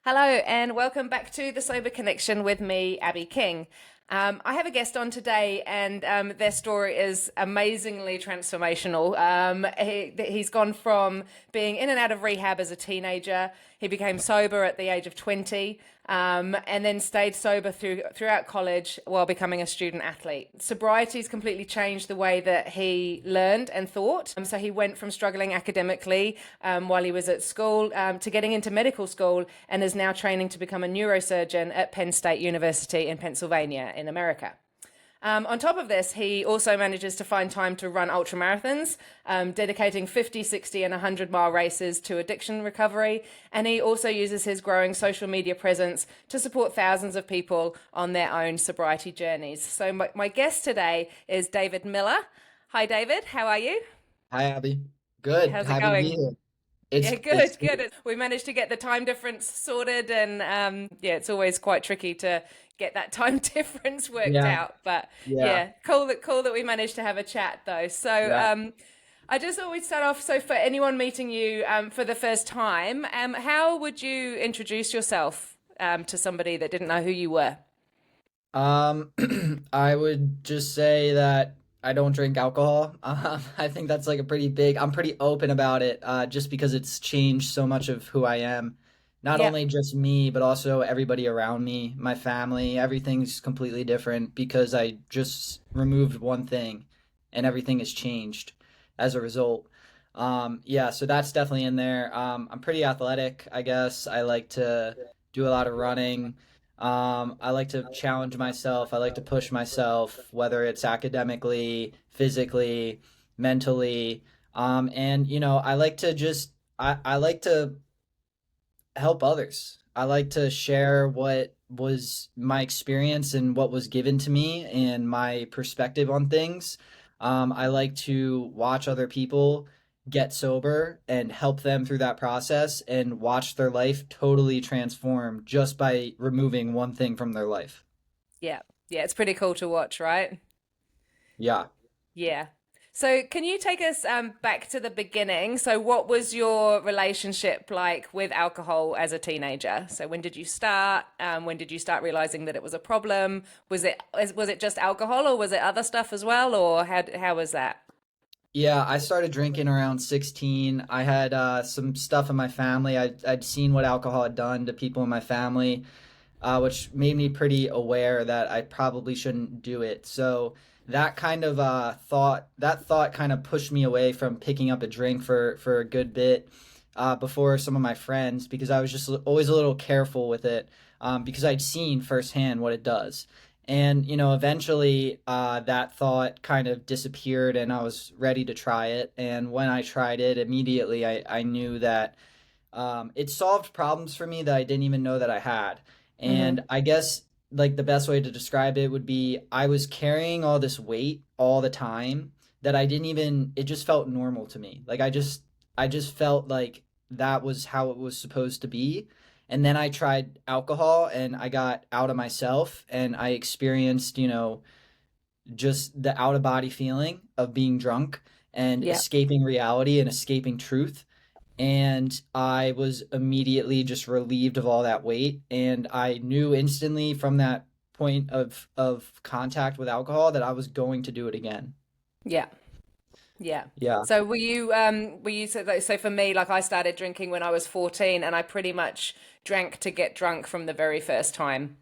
Hello, and welcome back to the Sober Connection with me, Abi King. I have a guest on today, and their story is amazingly transformational. He's gone from being in and out of rehab as a teenager. He became sober at the age of 20, and then stayed sober throughout college while becoming a student athlete. Sobriety's completely changed the way that he learned and thought. So he went from struggling academically while he was at school to getting into medical school, and is now training to become a neurosurgeon at Penn State University in Pennsylvania in America. On top of this, he also manages to find time to run ultra marathons, dedicating 50, 60, and 100-mile races to addiction recovery. And he also uses his growing social media presence to support thousands of people on their own sobriety journeys. So my guest today is David Millar. Hi, David. How are you? Hi, Abby. Good. How's it Happy to be going? here. Yeah, It's good, good. We managed to get the time difference sorted, and yeah, it's always quite tricky to get that time difference worked yeah, out. But yeah, yeah, cool that we managed to have a chat though. So yeah. I just always start off. So for anyone meeting you for the first time, how would you introduce yourself to somebody that didn't know who you were? Um, I would just say that I don't drink alcohol. I think that's like a pretty big, I'm pretty open about it, just because it's changed so much of who I am. Not Yeah, only just me, but also everybody around me, my family, everything's completely different because I just removed one thing and everything has changed as a result. Yeah, so that's definitely in there. I'm pretty athletic, I guess. I like to do a lot of running. I like to challenge myself. I like to push myself, whether it's academically, physically, mentally. And I like to I like to help others. I like to share what was my experience and what was given to me and my perspective on things. I like to watch other people get sober and help them through that process and watch their life totally transform just by removing one thing from their life. yeah, yeah. It's pretty cool to watch, right? Yeah. Yeah. So, can you take us back to the beginning? So, what was your relationship like with alcohol as a teenager? So, when did you start? When did you start realizing that it was a problem? Was it just alcohol, or was it other stuff as well, or how was that? Yeah, I started drinking around 16. I had some stuff in my family. I'd seen what alcohol had done to people in my family, which made me pretty aware that I probably shouldn't do it. So that kind of that thought kind of pushed me away from picking up a drink for a good bit before some of my friends because I was just always a little careful with it because I'd seen firsthand what it does. And eventually that thought kind of disappeared, and I was ready to try it. And when I tried it, immediately I knew that it solved problems for me that I didn't even know that I had. Hmm. And I guess like the best way to describe it would be I was carrying all this weight all the time that I didn't even it just felt normal to me. Like I just felt like that was how it was supposed to be. And then I tried alcohol and I got out of myself and I experienced, just the out of body feeling of being drunk and Yeah. escaping reality and escaping truth, and I was immediately just relieved of all that weight. And I knew instantly from that point of contact with alcohol that I was going to do it again. Yeah. Yeah. Yeah. So were you so for me, like I started drinking when I was 14, and I pretty much drank to get drunk from the very first time.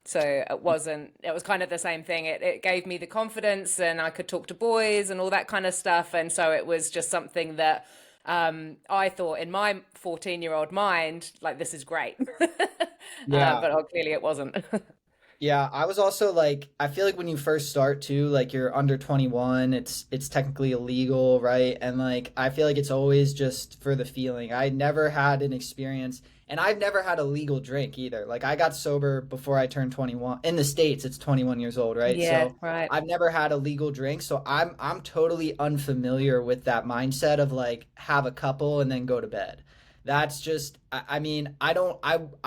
So it was kind of the same thing. It gave me the confidence, and I could talk to boys and all that kind of stuff. And so it was just something that I thought in my 14-year-old mind, like, this is great. Yeah. But clearly it wasn't. Yeah, I was also like I feel like when you first start too, like you're under 21, it's technically illegal, right? And like I feel like it's always just for the feeling. I never had an experience and I've never had a legal drink either. Like I got sober before I turned 21. In the States, it's 21 years old, right? Yeah, So right. I've never had a legal drink, so I'm totally unfamiliar with that mindset of like have a couple and then go to bed. That's just I mean, I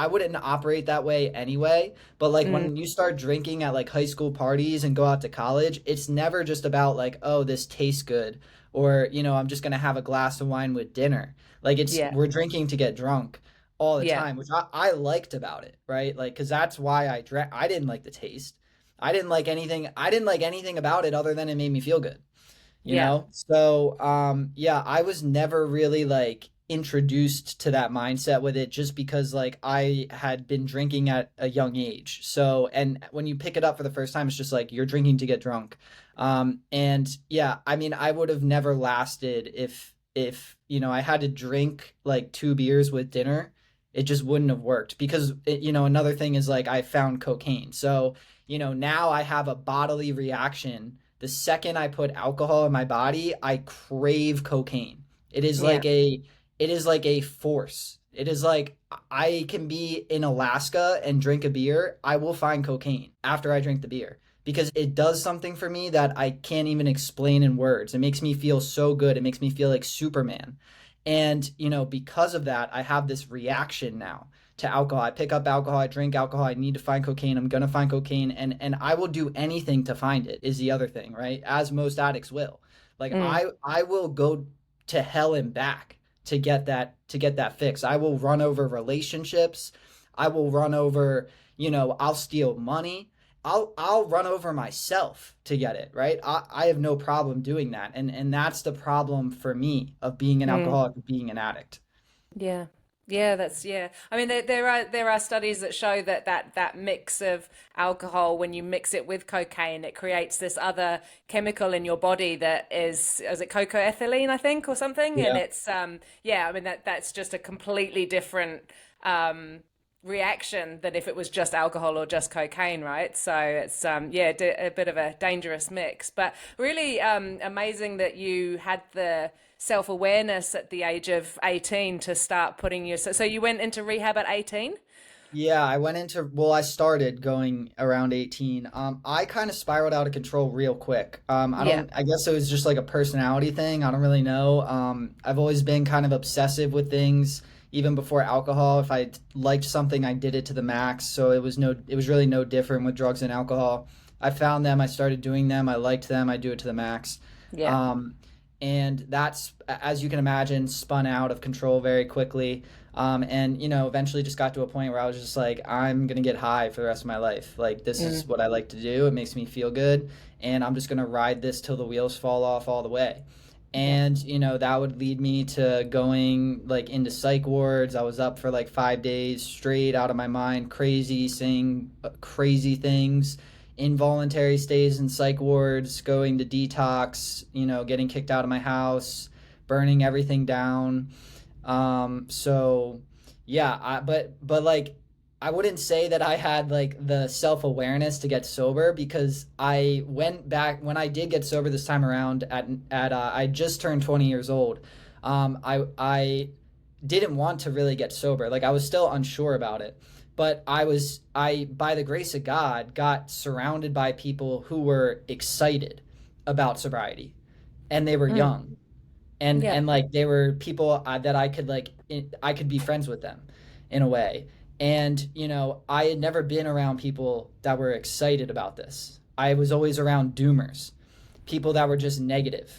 wouldn't operate that way anyway. But like Mm, when you start drinking at like high school parties and go out to college, it's never just about like, oh, this tastes good or, I'm just gonna have a glass of wine with dinner. Like it's yeah. we're drinking to get drunk. all the Yeah. time, which I liked about it, right? Like, because that's why I drank. I didn't like the taste. I didn't like anything. I didn't like anything about it other than it made me feel good, you Yeah. know? So, yeah, I was never really like introduced to that mindset with it just because like I had been drinking at a young age. So, and when you pick it up for the first time, it's just like you're drinking to get drunk. And yeah, I mean, I would have never lasted if, I had to drink like 2 beers with dinner. It just wouldn't have worked because another thing is like I found cocaine. So, now I have a bodily reaction the second I put alcohol in my body, I crave cocaine. It is Yeah. like a it is like a force. It is like I can be in Alaska and drink a beer, I will find cocaine after I drink the beer because it does something for me that I can't even explain in words. It makes me feel so good. It makes me feel like Superman. And, because of that, I have this reaction now to alcohol. I pick up alcohol, I drink alcohol, I need to find cocaine, I'm gonna find cocaine, and I will do anything to find it is the other thing, right? As most addicts will. Like Mm. I will go to hell and back to get that fix. I will run over relationships. I will run over, I'll steal money. I'll run over myself to get it, right? I have no problem doing that. And that's the problem for me of being an Mm. alcoholic, of being an addict. Yeah. Yeah, that's yeah. I mean, there are studies that show that mix of alcohol, when you mix it with cocaine, it creates this other chemical in your body that is it cocoethylene, I think, or something, and Yeah. it's yeah. I mean, that's just a completely different um reaction than if it was just alcohol or just cocaine, right? So it's yeah, a bit of a dangerous mix, but really amazing that you had the self-awareness at the age of 18 to start putting your so you went into rehab at 18. Yeah, I started going around 18. I kind of spiraled out of control real quick. Yeah. I guess it was just like a personality thing. I don't really know. I've always been kind of obsessive with things, even before alcohol. If I liked something, I did it to the max. So it was really no different with drugs and alcohol. I found them, I started doing them, I liked them, I do it to the max. Yeah. Um, and that's, as you can imagine, spun out of control very quickly. And eventually just got to a point where I was just like, I'm gonna get high for the rest of my life. Like this is Mm. what I like to do. It makes me feel good, and I'm just gonna ride this till the wheels fall off all the way. Yeah. And that would lead me to going like into psych wards. I was up for like 5 days straight, out of my mind, crazy, saying crazy things, involuntary stays in psych wards, going to detox, getting kicked out of my house, burning everything down. So yeah, but like I wouldn't say that I had like the self-awareness to get sober because I went back when I did get sober this time around at I just turned 20 years old. I didn't want to really get sober. Like I was still unsure about it. But I by the grace of God got surrounded by people who were excited about sobriety and they were Mm. young and Yeah. and like they were people that I could I could be friends with them in a way. And I had never been around people that were excited about this. I was always around doomers, people that were just negative.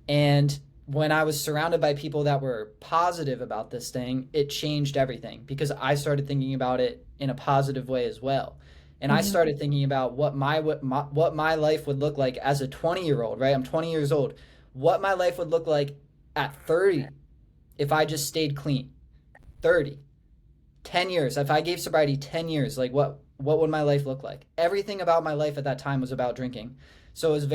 And when I was surrounded by people that were positive about this thing, it changed everything because I started thinking about it in a positive way as well. And I Hmm. started thinking about what my life would look like as a 20-year-old, right? I'm 20 years old. What my life would look like at 30 if I just stayed clean. 30, 10 years. If I gave sobriety 10 years, like what would my life look like? Everything about my life at that time was about drinking. So it was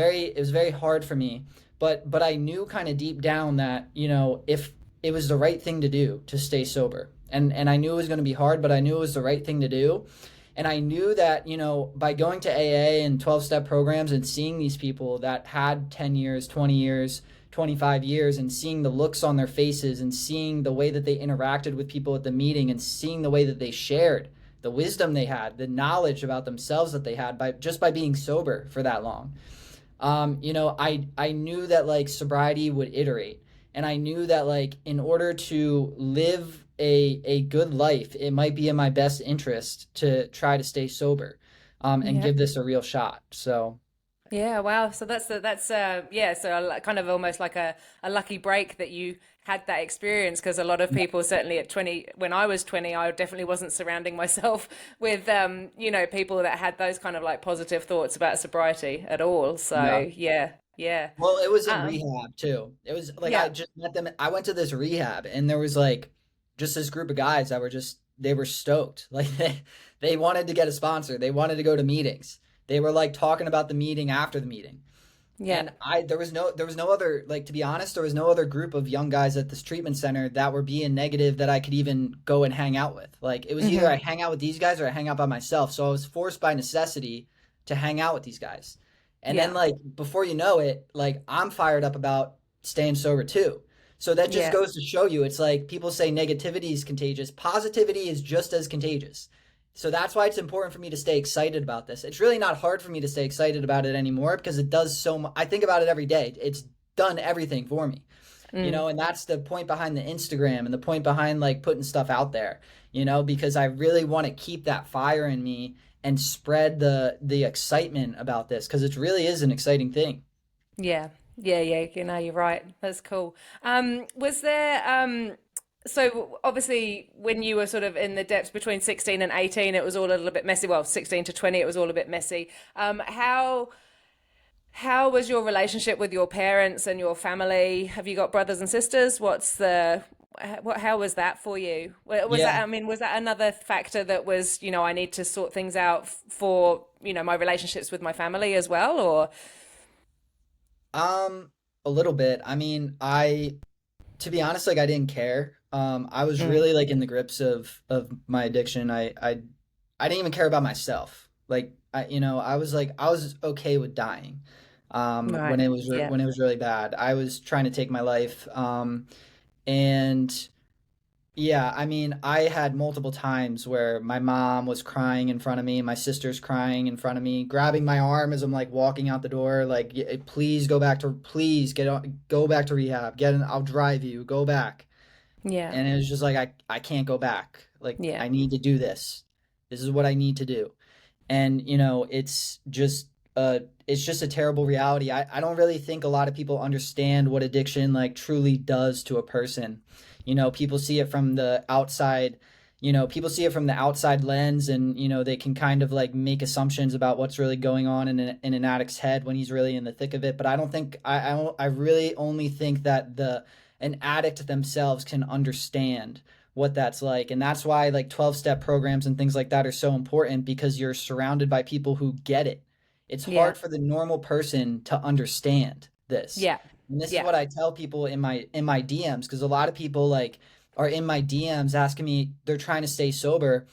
very hard for me, but I knew kind of deep down that, if it was the right thing to do to stay sober. And I knew it was going to be hard, but I knew it was the right thing to do. And I knew that, by going to AA and 12-step programs and seeing these people that had 10 years, 20 years, 25 years and seeing the looks on their faces and seeing the way that they interacted with people at the meeting and seeing the way that they shared the wisdom they had, the knowledge about themselves that they had by being sober for that long. I knew that like sobriety would iterate, and I knew that like in order to live a good life, it might be in my best interest to try to stay sober, and Yeah. give this a real shot. So Yeah, wow. So yeah, so kind of almost like a lucky break that you had that experience, because a lot of Yeah. people, certainly at 20, when I was 20, I definitely wasn't surrounding myself with people that had those kind of like positive thoughts about sobriety at all. Yeah. So, yeah, yeah. Well, it was in Um, rehab too. It was like I yeah. just met them. I went to this rehab and there was like just this group of guys that were just they were stoked. Like they wanted to get a sponsor. They wanted to go to meetings. They were like talking about the meeting after the meeting. Yeah. And there was no other, like, to be honest, there was no other group of young guys at this treatment center that were being negative that I could even go and hang out with. Like it was either Hmm. I hang out with these guys or I hang out by myself. So I was forced by necessity to hang out with these guys. And then Yeah. like before you know it, like I'm fired up about staying sober too. So that just Yeah. goes to show you it's like people say negativity is contagious. Positivity is just as contagious. So that's why it's important for me to stay excited about this. It's really not hard for me to stay excited about it anymore because it does so much. I think about it every day. It's done everything for me, Mm. and that's the point behind the Instagram and the point behind like putting stuff out there, because I really want to keep that fire in me and spread the excitement about this because it really is an exciting thing. Yeah. Yeah, yeah, you're right. That's cool. Was there so obviously when you were sort of in the depths between 16 and 18, it was all a little bit messy. Well, 16 to 20, it was all a bit messy. How was your relationship with your parents and your family? Have you got brothers and sisters? How was that for you? Was Yeah. that, I mean, was that another factor that was, I need to sort things out for, my relationships with my family as well, or Um, a little bit. I mean, to be honest, like I didn't care. I was Mm, really like in the grips of my addiction. I didn't even care about myself. Like I was okay with dying. right. Yeah. When it was really bad. I was trying to take my life. And yeah, I mean, I had multiple times where my mom was crying in front of me, my sister's crying in front of me, grabbing my arm as I'm like walking out the door, like, please please go back to rehab. I'll drive you, go back." Yeah. And it was just like I can't go back. Like Yeah. I need to do this. This is what I need to do. And it's just a terrible reality. I don't really think a lot of people understand what addiction like truly does to a person. People see it from the outside. People see it from the outside lens, and they can kind of like make assumptions about what's really going on in an addict's head when he's really in the thick of it. But I don't think I really only think that the an addict themselves can understand what that's like. And that's why like 12-step programs and things like that are so important because you're surrounded by people who get it. It's Yeah. hard for the normal person to understand this. Yeah. And this is Yeah. what I tell people in my DMs because a lot of people like are in my DMs asking me they're trying to stay sober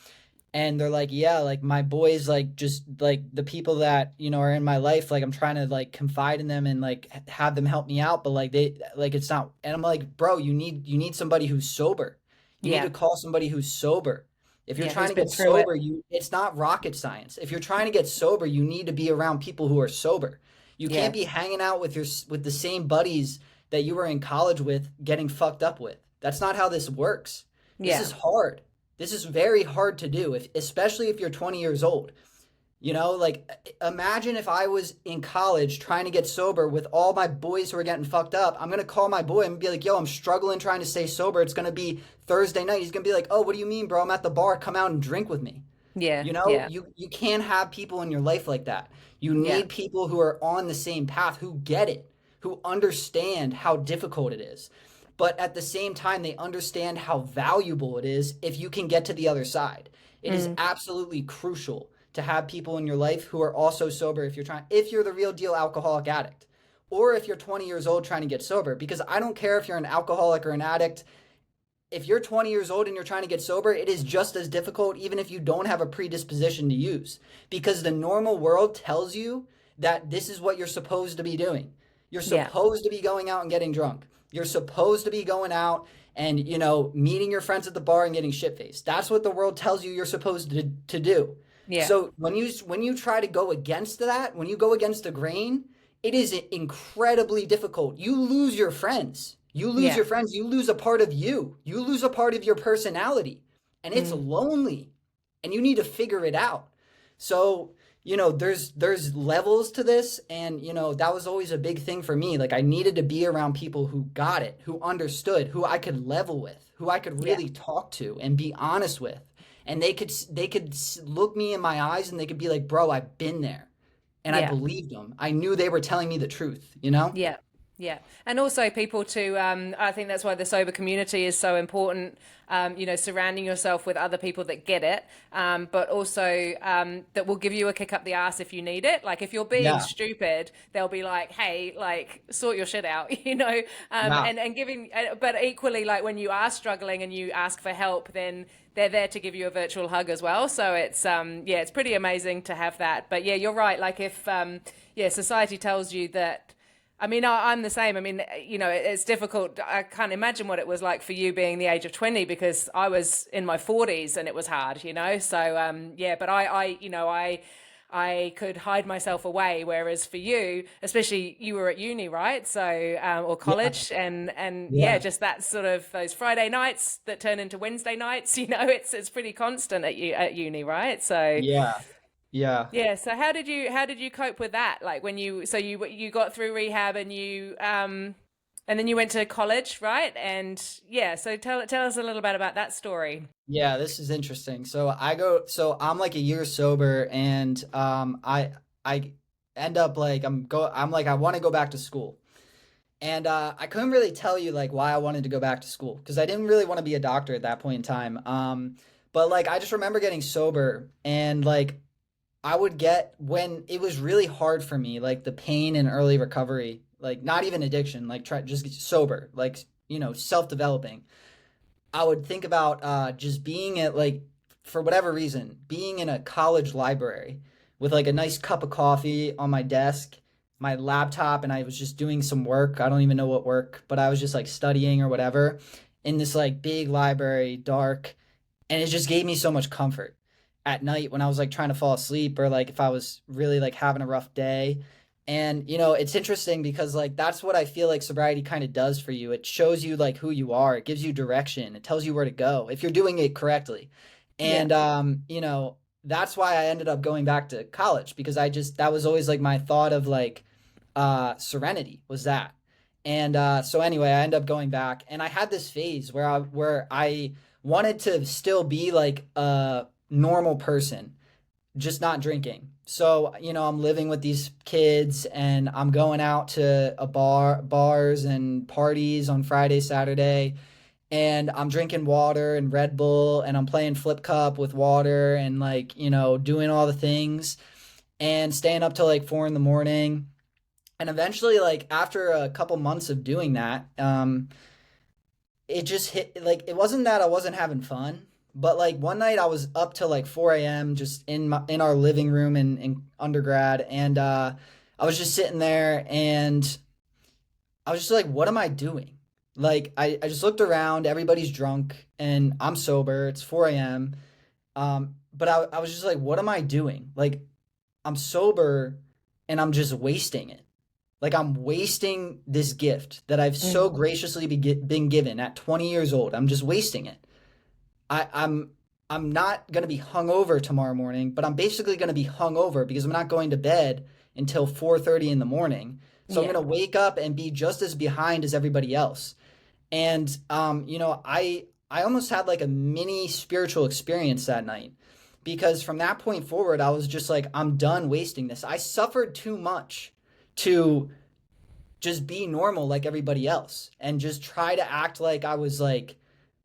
and they're like, yeah, like my boys, like just like the people that are in my life, like I'm trying to like confide in them and like have them help me out, but like they like it's not. And I'm like, bro, you need somebody who's sober. You need Yeah. to call somebody who's sober. If you're Yeah. trying Who's to been get through it? sober, it's not rocket science. If you're trying to get sober, you need to be around people who are sober. You can't Yeah. be hanging out with the same buddies that you were in college with, getting fucked up with. That's not how this works. This Yeah. is hard. This is very hard to do, especially if you're 20 years old. Like imagine if I was in college trying to get sober with all my boys who are getting fucked up. I'm gonna call my boy and be like, "Yo, I'm struggling trying to stay sober. It's gonna be Thursday night." He's gonna be like, "Oh, what do you mean, bro? I'm at the bar. Come out and drink with me." Yeah. Yeah. You can't have people in your life like that. You Yeah. need people who are on the same path, who get it, who understand how difficult it is. But at the same time, they understand how valuable it is if you can get to the other side. It is Mm. absolutely crucial to have people in your life who are also sober if you're the real deal alcoholic addict, or if you're 20 years old trying to get sober, because I don't care if you're an alcoholic or an addict. If you're 20 years old and you're trying to get sober, it is just as difficult, even if you don't have a predisposition to use, because the normal world tells you that this is what you're supposed to be doing. You're Yeah. supposed to be going out and getting drunk. You're supposed to be going out and, meeting your friends at the bar and getting shit faced. That's what the world tells you you're supposed to do. Yeah. So when you try to go against that, when you go against the grain, it is incredibly difficult. You lose your friends. You lose Yeah. your friends. You lose a part of you. You lose a part of your personality. And it's Mm. lonely. And you need to figure it out. So, there's levels to this, and that was always a big thing for me. Like I needed to be around people who got it, who understood, who I could level with, who I could Yeah. really talk to and be honest with. And they could look me in my eyes and they could be like, "Bro, I've been there." And I Yeah. believed them. I knew they were telling me the truth. Yeah, yeah, and also people to. I think that's why the sober community is so important. Surrounding yourself with other people that get it, but also that will give you a kick up the ass if you need it. Like if you're being Yeah. stupid, they'll be like, "Hey, like sort your shit out," Yeah. and giving. But equally, like when you are struggling and you ask for help, then they're there to give you a virtual hug as well. So it's pretty amazing to have that. But yeah, you're right. Like if society tells you that. I mean, I'm the same. I mean, it's difficult. I can't imagine what it was like for you being the age of 20 because I was in my 40s and it was hard. So, but I could hide myself away. Whereas for you, especially you were at uni, right? So, or Yeah. college and yeah, Yeah. just that sort of those Friday nights that turn into Wednesday nights, it's pretty constant at uni, right? So, Yeah. Yeah. yeah. So how did you cope with that? Like when you got through rehab and then you went to college, right? And yeah, so tell us a little bit about that story. Yeah, this is interesting. So I'm like a year sober, and I end up like I'm like I want to go back to school. And I couldn't really tell you like why I wanted to go back to school because I didn't really want to be a doctor at that point in time. But like I just remember getting sober, and like I would get when it was really hard for me, like the pain and early recovery, like not even addiction, like try just get sober, like self-developing. I would think about just being at like, for whatever reason, being in a college library with like a nice cup of coffee on my desk, my laptop, and I was just doing some work. I don't even know what work, but I was just like studying or whatever in this like big library, dark, and it just gave me so much comfort at night when I was like trying to fall asleep, or like if I was really like having a rough day. And it's interesting because like that's what I feel like sobriety kind of does for you. It shows you like who you are. It gives you direction. It tells you where to go if you're doing it correctly. Yeah. And that's why I ended up going back to college, because that was always like my thought of like serenity was that. And so anyway, I ended up going back, and I had this phase where I wanted to still be like a normal person, just not drinking. So, I'm living with these kids, and I'm going out to bars and parties on Friday, Saturday, and I'm drinking water and Red Bull, and I'm playing flip cup with water, and like, doing all the things and staying up till like 4 in the morning. And eventually, like after a couple months of doing that, it just hit, like it wasn't that I wasn't having fun, but like one night I was up till like 4 a.m. just in our living room in undergrad, and I was just sitting there, and I was just like, what am I doing? Like I just looked around, everybody's drunk and I'm sober. It's 4 a.m. But I was just like, what am I doing? Like I'm sober and I'm just wasting it. Like I'm wasting this gift that I've so Mm. graciously been given at 20 years old. I'm just wasting it. I'm not gonna be hungover tomorrow morning, but I'm basically gonna be hungover because I'm not going to bed until 4:30 in the morning. So I'm Yeah. gonna wake up and be just as behind as everybody else. And I almost had like a mini spiritual experience that night, because from that point forward, I was just like, I'm done wasting this. I suffered too much to just be normal like everybody else and just try to act like I was like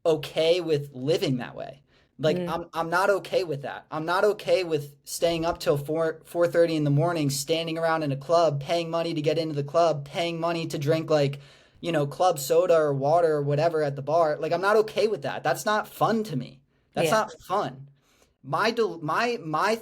okay with living that way. Like Mm. I'm not okay with that. I'm not okay with staying up till 4:30 in the morning, standing around in a club, paying money to get into the club, paying money to drink like, club soda or water or whatever at the bar. Like I'm not okay with that. That's not fun to me. That's Yeah. not fun. My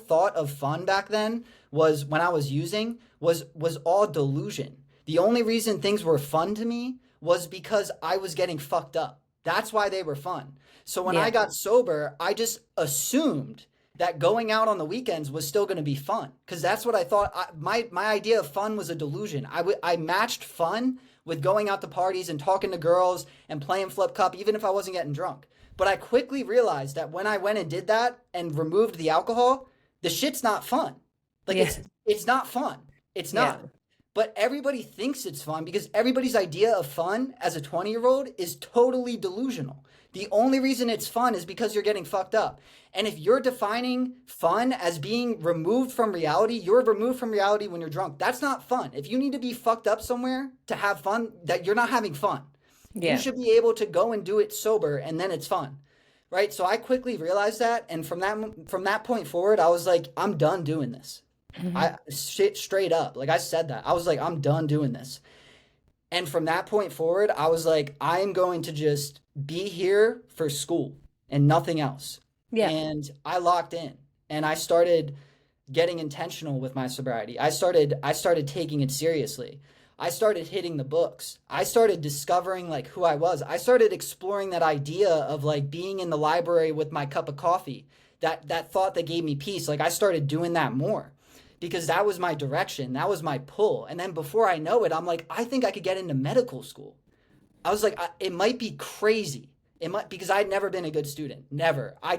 thought of fun back then was when I was using was all delusion. The only reason things were fun to me was because I was getting fucked up. That's why they were fun. So when I Yeah. got sober, I just assumed that going out on the weekends was still going to be fun, because that's what I thought. My idea of fun was a delusion. I matched fun with going out to parties and talking to girls and playing flip cup, even if I wasn't getting drunk. But I quickly realized that when I went and did that and removed the alcohol, the shit's not fun. Like Yeah. it's not fun. It's Yeah. not. But everybody thinks it's fun because everybody's idea of fun as a 20-year-old is totally delusional. The only reason it's fun is because you're getting fucked up. And if you're defining fun as being removed from reality, you're removed from reality when you're drunk. That's not fun. If you need to be fucked up somewhere to have fun, that you're not having fun. You Yeah. should be able to go and do it sober and then it's fun. Right? So I quickly realized that, and from that point forward, I was like, I'm done doing this. Mhm. I straight up, like I said that. I was like, I'm done doing this. And from that point forward, I was like, I am going to just be here for school and nothing else. Yeah. And I locked in and I started getting intentional with my sobriety. I started taking it seriously. I started hitting the books. I started discovering like who I was. I started exploring that idea of like being in the library with my cup of coffee. That thought that gave me peace. Like I started doing that more because that was my direction. That was my pull. And then before I know it, I'm like, I think I could get into medical school. I was like, it might be crazy. It might because I'd never been a good student. Never. I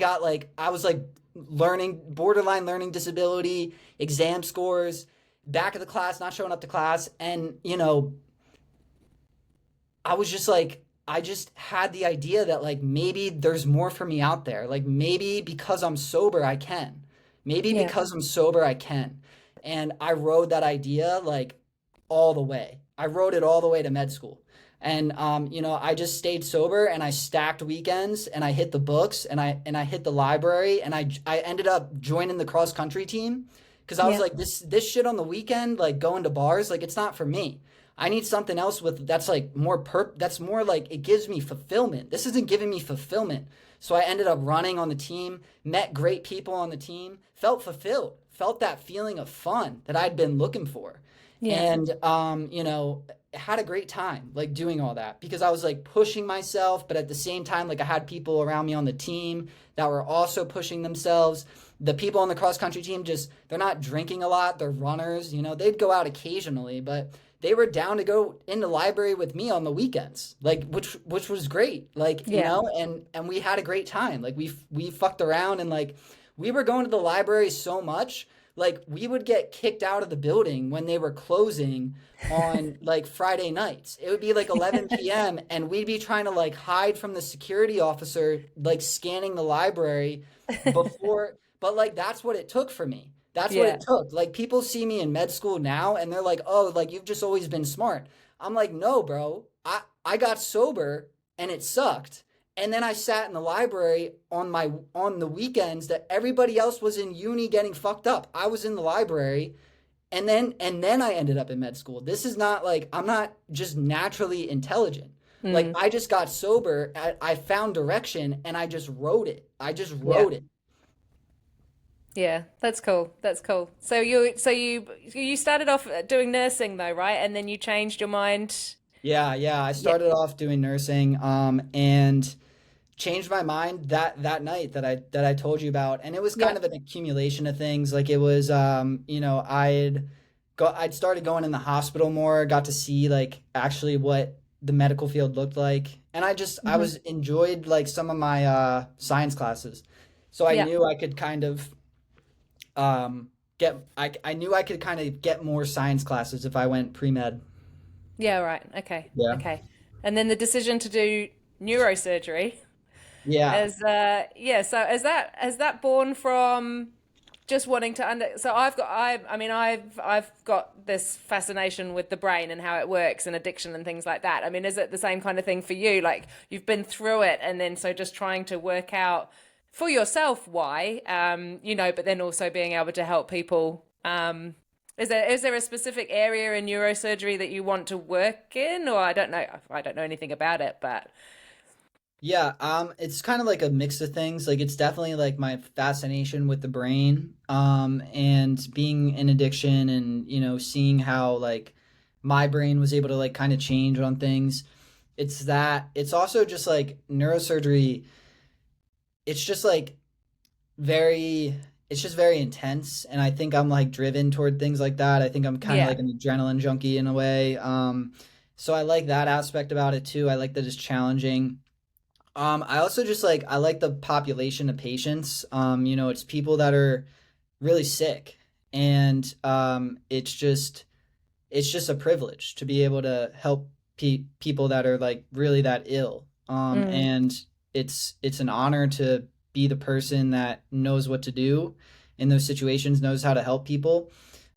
was like learning borderline learning disability, exam scores, back of the class, not showing up to class, and I was just like I just had the idea that like maybe there's more for me out there. Like maybe because I'm sober I can. Maybe Yeah. because I'm sober I can. And I rode that idea like all the way. I rode it all the way to med school. And I just stayed sober and I stacked weekends and I hit the books and I hit the library and I ended up joining the cross country team because I was Yeah. like this shit on the weekend, like going to bars, like it's not for me. I need something else with that's like that's more like it gives me fulfillment. This isn't giving me fulfillment. So I ended up running on the team, met great people on the team, felt fulfilled, felt that feeling of fun that I'd been looking for. Yeah. And had a great time like doing all that because I was like pushing myself, but at the same time, like I had people around me on the team that were also pushing themselves. The people on the cross country team they're not drinking a lot, they're runners, they'd go out occasionally, but they were down to go in the library with me on the weekends, like which was great, like Yeah. and we had a great time. Like we fucked around and like we were going to the library so much like we would get kicked out of the building when they were closing on like Friday nights. It would be like 11 p.m. and we'd be trying to like hide from the security officer like scanning the library before, but like that's what it took for me. That's what Yeah. it took. Like people see me in med school now and they're like, "Oh, like you've just always been smart." I'm like, "No, bro. I got sober and it sucked." And then I sat in the library on the weekends that everybody else was in uni getting fucked up. I was in the library and then I ended up in med school. This is not like I'm not just naturally intelligent. Like Mm. I just got sober, I found direction and I just wrote it. I just Yeah. wrote it. Yeah, that's cool. That's cool. So you started off doing nursing though, right? And then you changed your mind. Yeah. I Yeah. started off doing nursing and changed my mind that night that I told you about, and it was Yeah. kind of an accumulation of things. Like it was I'd started going in the hospital more, got to see like actually what the medical field looked like, and I Hmm. was enjoyed like some of my science classes, so I Yeah. knew I could kind of I knew I could kind of get more science classes if I went pre-med. Yeah, right. Okay. Yeah. Okay. And then the decision to do neurosurgery Yeah. as yeah, so is that born from just wanting to so I've got this fascination with the brain and how it works and addiction and things like that. I mean, is it the same kind of thing for you? Like you've been through it and then so just trying to work out for yourself why, but then also being able to help people. Is there a specific area in neurosurgery that you want to work in, or I don't know anything about it, but Yeah, it's kind of like a mix of things. Like it's definitely like my fascination with the brain, and being in addiction and, seeing how like my brain was able to like kind of change on things. It's also just like neurosurgery, it's just like very, it's just very intense. And I think I'm like driven toward things like that. I think I'm kind of yeah, like an adrenaline junkie in a way. So I like that aspect about it too. I like that it's challenging. I also just like I like the population of patients. It's people that are really sick And it's just a privilege to be able to help people that are like really that ill. Mm. And it's an honor to be the person that knows what to do in those situations, knows how to help people.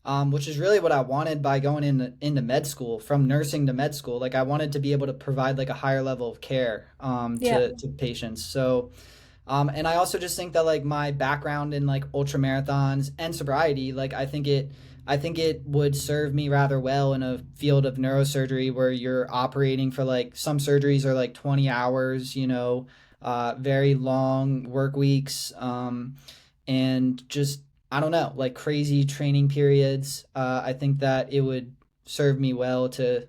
Which is really what I wanted by going into med school, from nursing to med school. Like I wanted to be able to provide like a higher level of care Yeah. to patients. So and I also just think that like my background in like ultra marathons and sobriety, like I think it would serve me rather well in a field of neurosurgery where you're operating for like some surgeries are like 20 hours, very long work weeks, and just I don't know, like crazy training periods. I think that it would serve me well to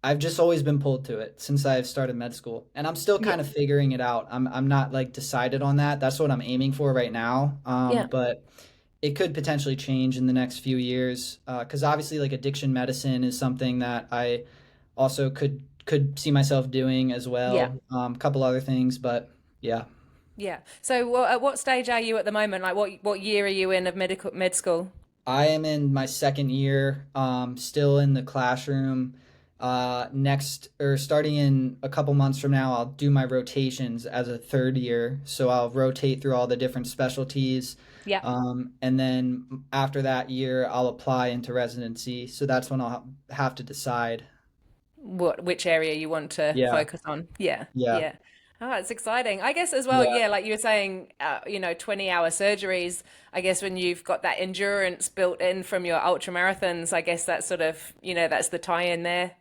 I've just always been pulled to it since I've started med school, and I'm still Yeah. kind of figuring it out. I'm not like decided on that. That's what I'm aiming for right now. Yeah. But it could potentially change in the next few years, because obviously, like addiction medicine is something that I also could see myself doing as Yeah. well. A couple other things, but yeah. Yeah. So, at what stage are you at the moment? Like, what year are you in of med school? I am in my second year, still in the classroom. Next, or starting in a couple months from now, I'll do my rotations as a third year. So I'll rotate through all the different specialties. Yeah. And then after that year, I'll apply into residency. So that's when I'll have to decide. Which area you want to Yeah, focus on? Yeah. yeah, Yeah. Oh, it's exciting. I guess as well, yeah, yeah, like you were saying, 20-hour surgeries. I guess when you've got that endurance built in from your ultra marathons, I guess that's sort of, that's the tie-in there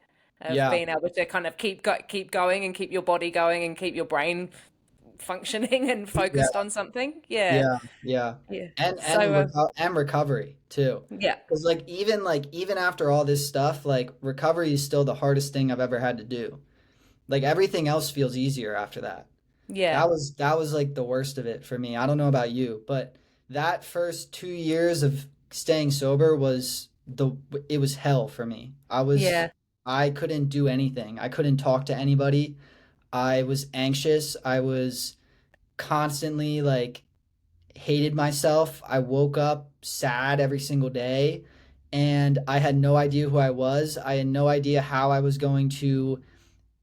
of yeah, being able to kind of keep going and keep your body going and keep your brain functioning and yeah. focused on something. Yeah. Yeah, yeah. Yeah. And So, and recovery too. yeah. Because like even after all this stuff, like recovery is still the hardest thing I've ever had to do. Like everything else feels easier after that. Yeah. That was like the worst of it for me. I don't know about you, but that first 2 years of staying sober it was hell for me. Yeah. I couldn't do anything. I couldn't talk to anybody. I was anxious. I was constantly like hated myself. I woke up sad every single day and I had no idea who I was. I had no idea how I was going to,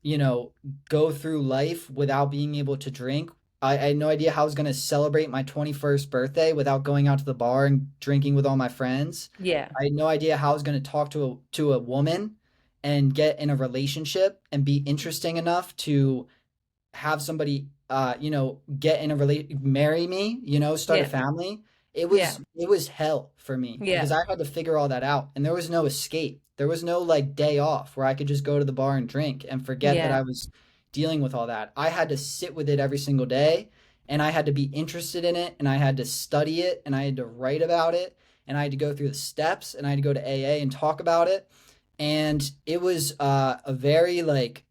you know, go through life without being able to drink. I had no idea how I was going to celebrate my 21st birthday without going out to the bar and drinking with all my friends. Yeah. I had no idea how I was going to talk to a woman and get in a relationship and be interesting enough to have somebody get in a marry me, start a Yeah. family. Yeah. It was hell for me Yeah. because I had to figure all that out and there was no escape. There was no like day off where I could just go to the bar and drink and forget that Yeah. I was dealing with all that. I had to sit with it every single day and I had to be interested in it and I had to study it and I had to write about it and I had to go through the steps and I had to go to AA and talk about it. And it was a very like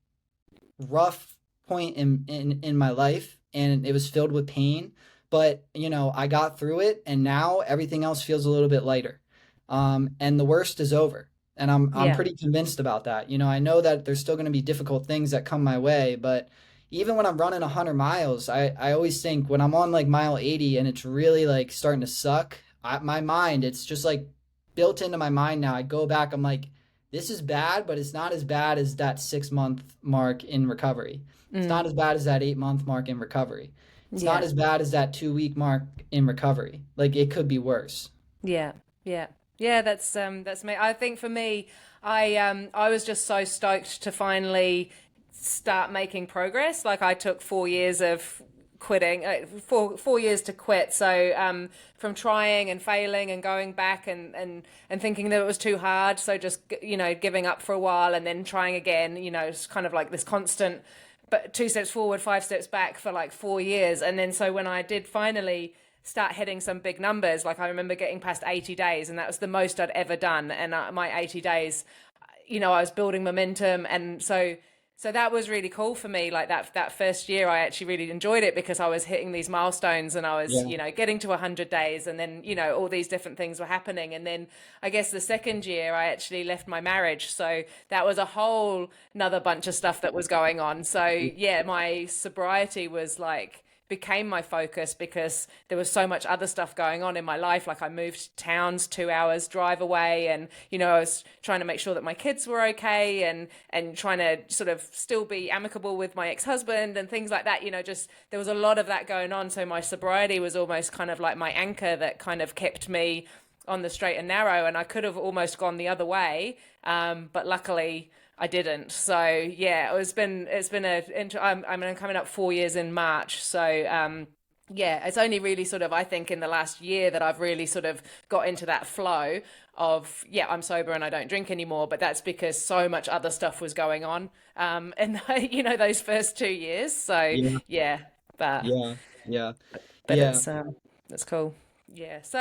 rough point in my life and it was filled with pain, but I got through it and now everything else feels a little bit lighter. And the worst is over and I'm Yeah. pretty convinced about that. I know that there's still going to be difficult things that come my way, but even when I'm running 100 miles, I always think when I'm on like mile 80 and it's really like starting to suck, my mind, it's just like built into my mind now. I go back, I'm like, this is bad, but it's not as bad as that 6 month mark in recovery. It's Mm. not as bad as that 8 month mark in recovery. It's not Yeah. as bad as that 2 week mark in recovery. Like it could be worse. Yeah, yeah, yeah. That's me. I think for me, I was just so stoked to finally start making progress. Like I took 4 years of quitting, 4 years to quit. So from trying and failing and going back and thinking that it was too hard. So just giving up for a while and then trying again. It's kind of like this constant, but 2 steps forward, 5 steps back for like 4 years. And then so when I did finally start hitting some big numbers. Like I remember getting past 80 days and that was the most I'd ever done. And my 80 days, I was building momentum. And so that was really cool for me. Like that first year, I actually really enjoyed it because I was hitting these milestones and I was, Yeah. getting to 100 days and then, all these different things were happening. And then I guess the second year, I actually left my marriage. So that was a whole another bunch of stuff that was going on. So yeah, my sobriety was like became my focus because there was so much other stuff going on in my life. Like I moved towns 2 hours drive away, and I was trying to make sure that my kids were okay, and trying to sort of still be amicable with my ex-husband and things like that. Just there was a lot of that going on. So my sobriety was almost kind of like my anchor that kind of kept me on the straight and narrow, and I could have almost gone the other way, but luckily I didn't. So yeah, I'm coming up 4 years in March. So yeah, it's only really sort of, I think, in the last year that I've really sort of got into that flow of, yeah, I'm sober and I don't drink anymore, but that's because so much other stuff was going on in those first 2 years. So Yeah, yeah, but yeah, yeah, but yeah. it's cool. Yeah. So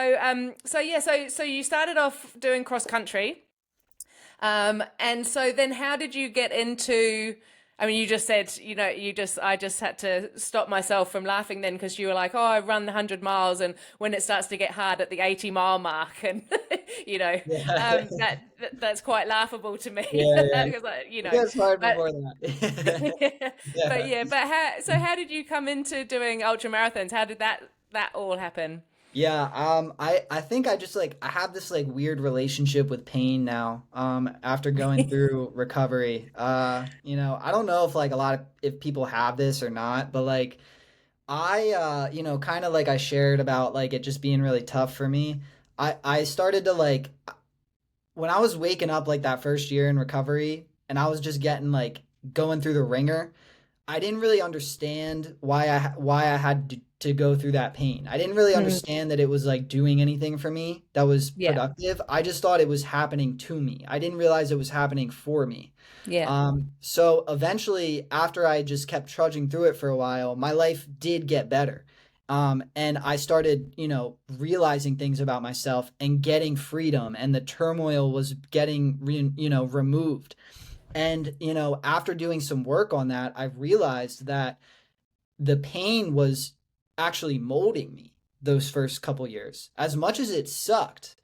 you started off doing cross country. And so then how did you get into, I mean, you just said, I just had to stop myself from laughing then because you were like, oh, I run 100 miles. And when it starts to get hard at the 80-mile mark, and, Yeah. that's quite laughable to me. Yeah, yeah. 'Cause It gets hard but, before that. but Yeah. yeah, how did you come into doing ultra marathons? How did that all happen? Yeah, I think I just like I have this like weird relationship with pain now, after going through recovery. I don't know if like a lot of if people have this or not, but like kind of like I shared about like it just being really tough for me. I started to like when I was waking up like that first year in recovery and I was just getting like going through the ringer. I didn't really understand why I had to go through that pain. I didn't really Mm, understand that it was like doing anything for me that was yeah, productive. I just thought it was happening to me. I didn't realize it was happening for me. yeah, So eventually, after I just kept trudging through it for a while, my life did get better. And I started, realizing things about myself and getting freedom, and the turmoil was getting, removed. And, after doing some work on that, I realized that the pain was actually molding me those first couple years. As much as it sucked,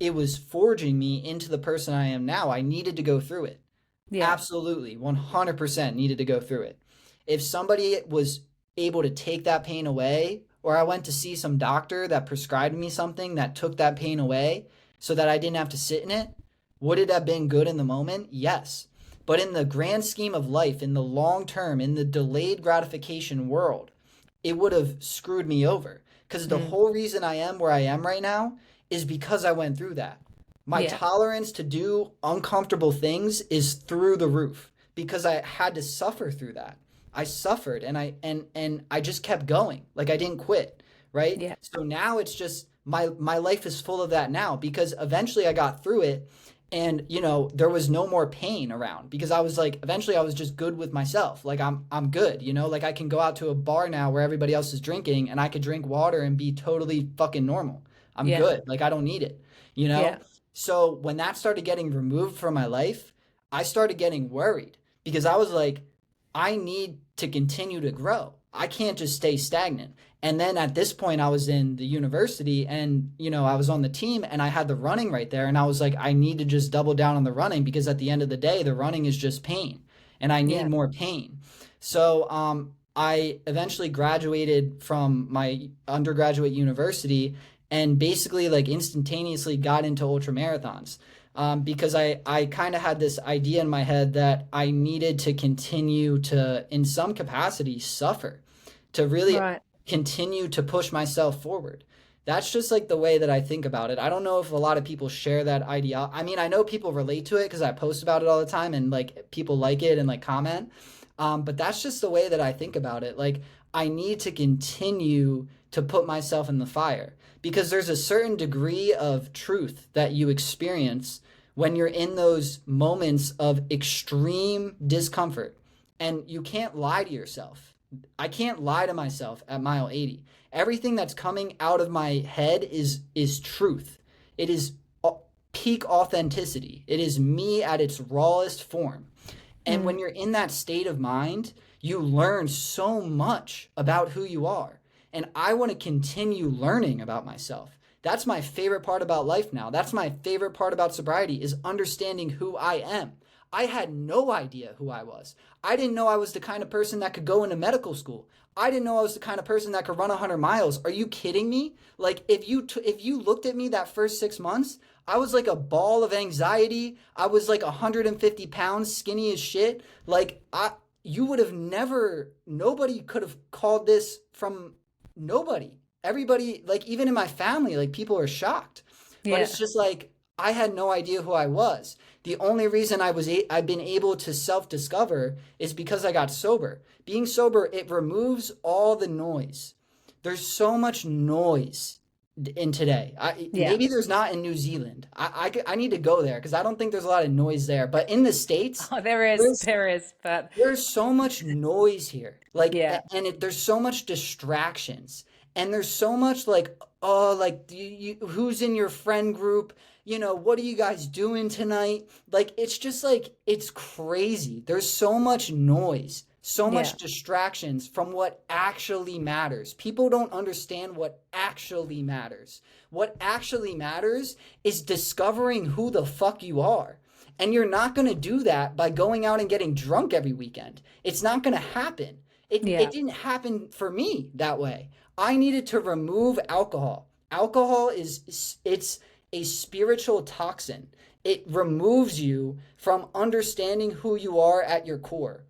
it was forging me into the person I am now. I needed to go through it. yeah, Absolutely, 100% needed to go through it. If somebody was able to take that pain away, or I went to see some doctor that prescribed me something that took that pain away so that I didn't have to sit in it, would it have been good in the moment? Yes. But in the grand scheme of life, in the long term, in the delayed gratification world, it would have screwed me over. Because the mm, whole reason I am where I am right now is because I went through that. My yeah, tolerance to do uncomfortable things is through the roof because I had to suffer through that. I suffered and I just kept going. Like I didn't quit, right? yeah, So now it's just my life is full of that now because eventually I got through it and there was no more pain around because I was like eventually I was just good with myself. Like I'm good, like I can go out to a bar now where everybody else is drinking and I could drink water and be totally fucking normal. I'm yeah, good. Like I don't need it, you know? yeah, So when that started getting removed from my life, I started getting worried because I was like, I need to continue to grow. I can't just stay stagnant. And then at this point, I was in the university and, I was on the team and I had the running right there. And I was like, I need to just double down on the running because at the end of the day, the running is just pain and I need yeah. more pain. So I eventually graduated from my undergraduate university and basically like instantaneously got into ultra marathons. Because I kind of had this idea in my head that I needed to continue to, in some capacity, suffer to really Right. continue to push myself forward. That's just like the way that I think about it. I don't know if a lot of people share that idea. I mean, I know people relate to it because I post about it all the time and like people like it and like comment. But that's just the way that I think about it. Like, I need to continue to put myself in the fire because there's a certain degree of truth that you experience when you're in those moments of extreme discomfort. And you can't lie to yourself. I can't lie to myself at mile 80. Everything that's coming out of my head is truth. It is peak authenticity. It is me at its rawest form. And Mm, when you're in that state of mind, you learn so much about who you are. And I want to continue learning about myself. That's my favorite part about life now. That's my favorite part about sobriety is understanding who I am. I had no idea who I was. I didn't know I was the kind of person that could go into medical school. I didn't know I was the kind of person that could run 100 miles. Are you kidding me? Like if you looked at me that first 6 months, I was like a ball of anxiety. I was like 150 pounds, skinny as shit. Like you would have never, nobody could have called this from nobody. Everybody, like even in my family, like people are shocked. But Yeah. it's just like I had no idea who I was. The only reason I've been able to self-discover is because I got sober. Being sober, it removes all the noise. There's so much noise in today. Yeah. Maybe there's not in New Zealand. I need to go there because I don't think there's a lot of noise there. But in the States, Oh, there is, there's there is, but there's so much noise here. Like, yeah. there's so much distractions, and there's so much like, oh, like who's in your friend group? What are you guys doing tonight? Like, it's just like it's crazy. There's so much noise, so Yeah. much distractions from what actually matters. People don't understand what actually matters. What actually matters is discovering who the fuck you are. And you're not going to do that by going out and getting drunk every weekend. It's not going to happen. It Yeah. didn't happen for me that way. I needed to remove alcohol. Alcohol it's a spiritual toxin. It removes you from understanding who you are at your core,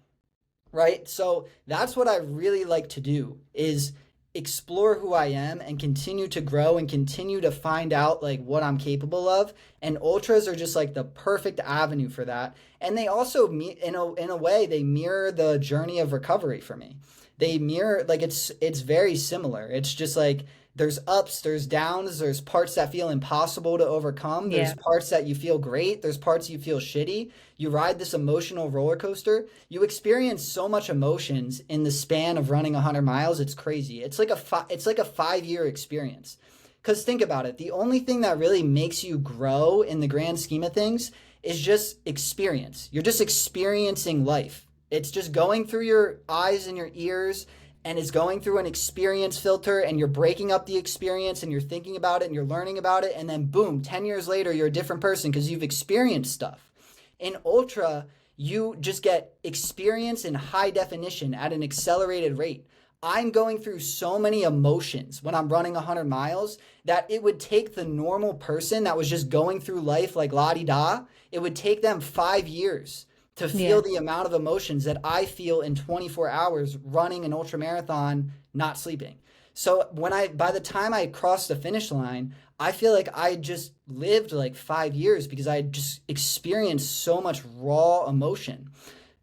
right? So that's what I really like to do is explore who I am and continue to grow and continue to find out like what I'm capable of. And ultras are just like the perfect avenue for that. And they also in a way they mirror the journey of recovery for me. They mirror like it's very similar. It's just like there's ups, there's downs, there's parts that feel impossible to overcome, there's Yeah. parts that you feel great, there's parts you feel shitty. You ride this emotional roller coaster. You experience so much emotions in the span of running 100 miles. It's crazy. It's like a 5-year experience. Cuz think about it. The only thing that really makes you grow in the grand scheme of things is just experience. You're just experiencing life. It's just going through your eyes and your ears, and it's going through an experience filter, and you're breaking up the experience and you're thinking about it and you're learning about it, and then boom, 10 years later you're a different person because you've experienced stuff. In ultra, you just get experience in high definition at an accelerated rate. I'm going through so many emotions when I'm running 100 miles that it would take the normal person that was just going through life like la-di-da, it would take them 5 years to Yeah. feel the amount of emotions that I feel in 24 hours running an ultra marathon, not sleeping. So by the time I crossed the finish line, I feel like I just lived like 5 years because I just experienced so much raw emotion.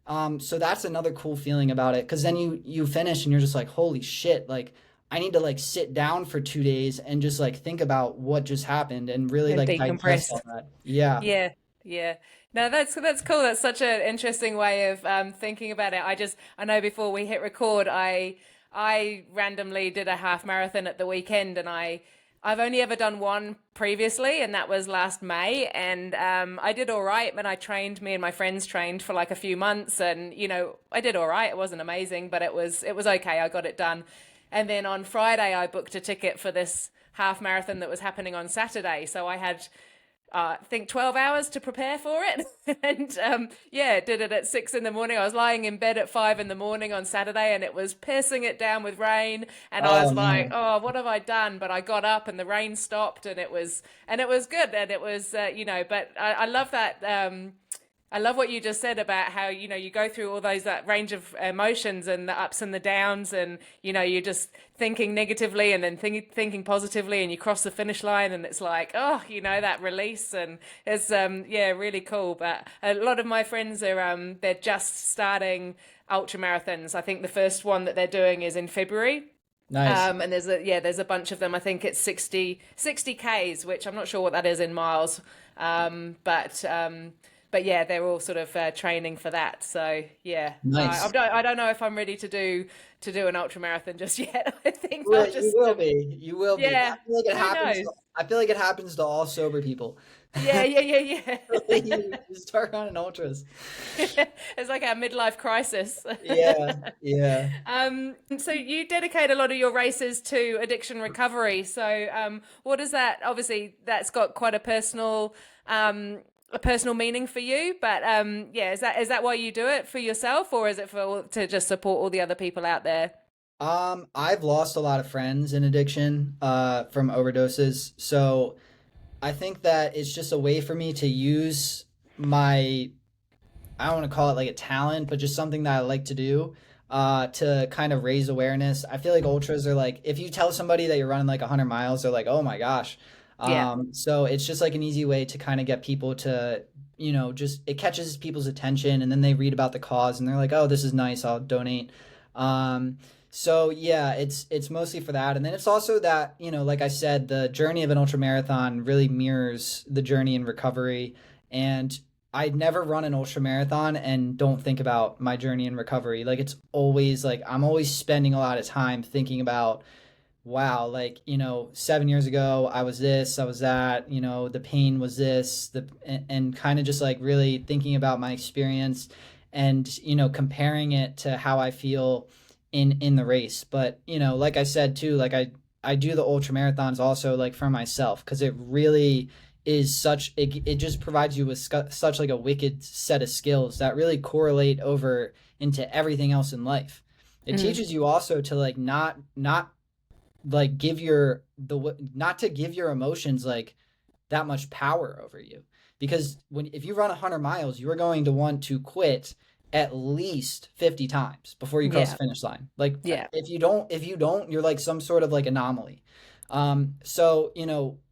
So that's another cool feeling about it. Cause then you finish and you're just like, holy shit, like I need to like sit down for 2 days and just like think about what just happened and really And like digest decompress. all that. Yeah. Yeah, yeah. No, that's cool. That's such an interesting way of thinking about it. I know before we hit record, I randomly did a half marathon at the weekend, and I've only ever done one previously, and that was last May. And I did all right when I trained. Me and my friends trained for like a few months, and I did all right. It wasn't amazing, but it was okay. I got it done. And then on Friday, I booked a ticket for this half marathon that was happening on Saturday. So I had I think 12 hours to prepare for it. And yeah, did it at 6 in the morning. I was lying in bed at 5 in the morning on Saturday, and it was pissing it down with rain. And I Oh was like, no. oh, what have I done? But I got up and the rain stopped, and it was good. And it was, but I love that. I love what you just said about how, you go through all that range of emotions and the ups and the downs, and, you're just thinking negatively and then thinking positively, and you cross the finish line, and it's like, oh, that release. And it's, yeah, really cool. But a lot of my friends they're just starting ultra marathons. I think the first one that they're doing is in February. Nice. And there's a bunch of them. I think it's 60 Ks, which I'm not sure what that is in miles. But yeah, they're all sort of training for that. So yeah, Nice. I don't know if I'm ready to do an ultra marathon just yet. I think I'll Well, you just will be. You will be. yeah. Who knows? I feel like it happens to all sober people. Yeah, yeah, yeah, yeah. You start running ultras. It's like our midlife crisis. Yeah, yeah. So you dedicate a lot of your races to addiction recovery. So what is that? Obviously, that's got quite a personal a personal meaning for you. But yeah, is that why you do it, for yourself, or is it for to just support all the other people out there? I've lost a lot of friends in addiction, from overdoses. So I think that it's just a way for me to use my, I don't want to call it like a talent, but just something that I like to do, to kind of raise awareness. I feel like ultras are like, if you tell somebody that you're running like 100 miles, they're like, oh my gosh. Yeah. So it's just like an easy way to kind of get people to, just it catches people's attention, and then they read about the cause and they're like, oh, this is nice, I'll donate. So yeah, it's mostly for that. And then it's also that, like I said, the journey of an ultra marathon really mirrors the journey in recovery. And I'd never run an ultra marathon and don't think about my journey in recovery. Like it's always like I'm always spending a lot of time thinking about, wow, like, 7 years ago I was this, I was that, the pain was this, and kind of just like really thinking about my experience and, comparing it to how I feel in the race. But, like I said too, like I do the ultra marathons also like for myself, because it really is it just provides you with such like a wicked set of skills that really correlate over into everything else in life. It Mm. teaches you also to like not like not to give your emotions like that much power over you, because if you run 100 miles, you are going to want to quit at least 50 times before you cross Yeah. the finish line. Like Yeah. if you don't, you're like some sort of like anomaly. So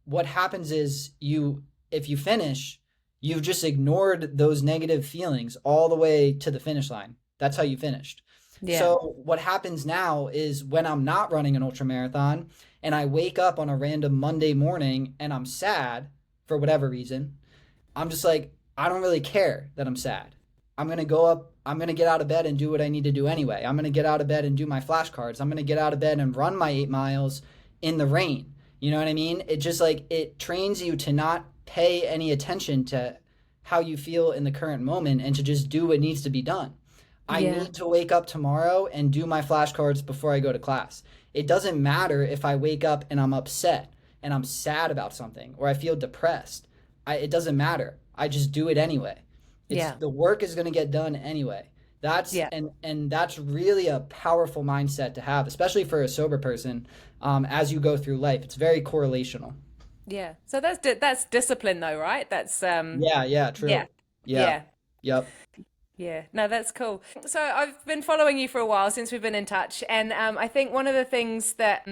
what happens is, if you finish, you've just ignored those negative feelings all the way to the finish line. That's how you finished. Yeah. So what happens now is, when I'm not running an ultra marathon and I wake up on a random Monday morning and I'm sad for whatever reason, I'm just like, I don't really care that I'm sad. I'm going to get out of bed and do what I need to do anyway. I'm going to get out of bed and do my flashcards. I'm going to get out of bed and run my 8 miles in the rain. You know what I mean? It just like, it trains you to not pay any attention to how you feel in the current moment, and to just do what needs to be done. I Yeah. need to wake up tomorrow and do my flashcards before I go to class. It doesn't matter if I wake up and I'm upset and I'm sad about something, or I feel depressed. It doesn't matter. I just do it anyway. It's Yeah. the work is going to get done anyway. That's Yeah. and that's really a powerful mindset to have, especially for a sober person. As you go through life, it's very correlational. Yeah. So that's discipline though, right? That's Yeah, yeah, yeah. true. Yeah, Yeah. yep. Yeah, no, that's cool. So I've been following you for a while since we've been in touch, and I think one of the things that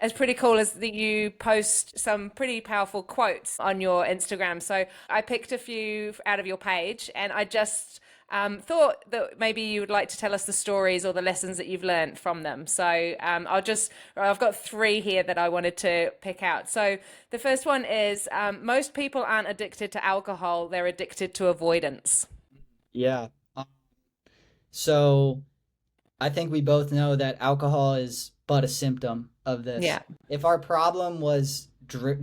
is pretty cool is that you post some pretty powerful quotes on your Instagram. So I picked a few out of your page, and I just thought that maybe you would like to tell us the stories or the lessons that you've learned from them. So I've got three here that I wanted to pick out. So the first one is, most people aren't addicted to alcohol; they're addicted to avoidance. Yeah. So I think we both know that alcohol is but a symptom of this. Yeah. If our problem was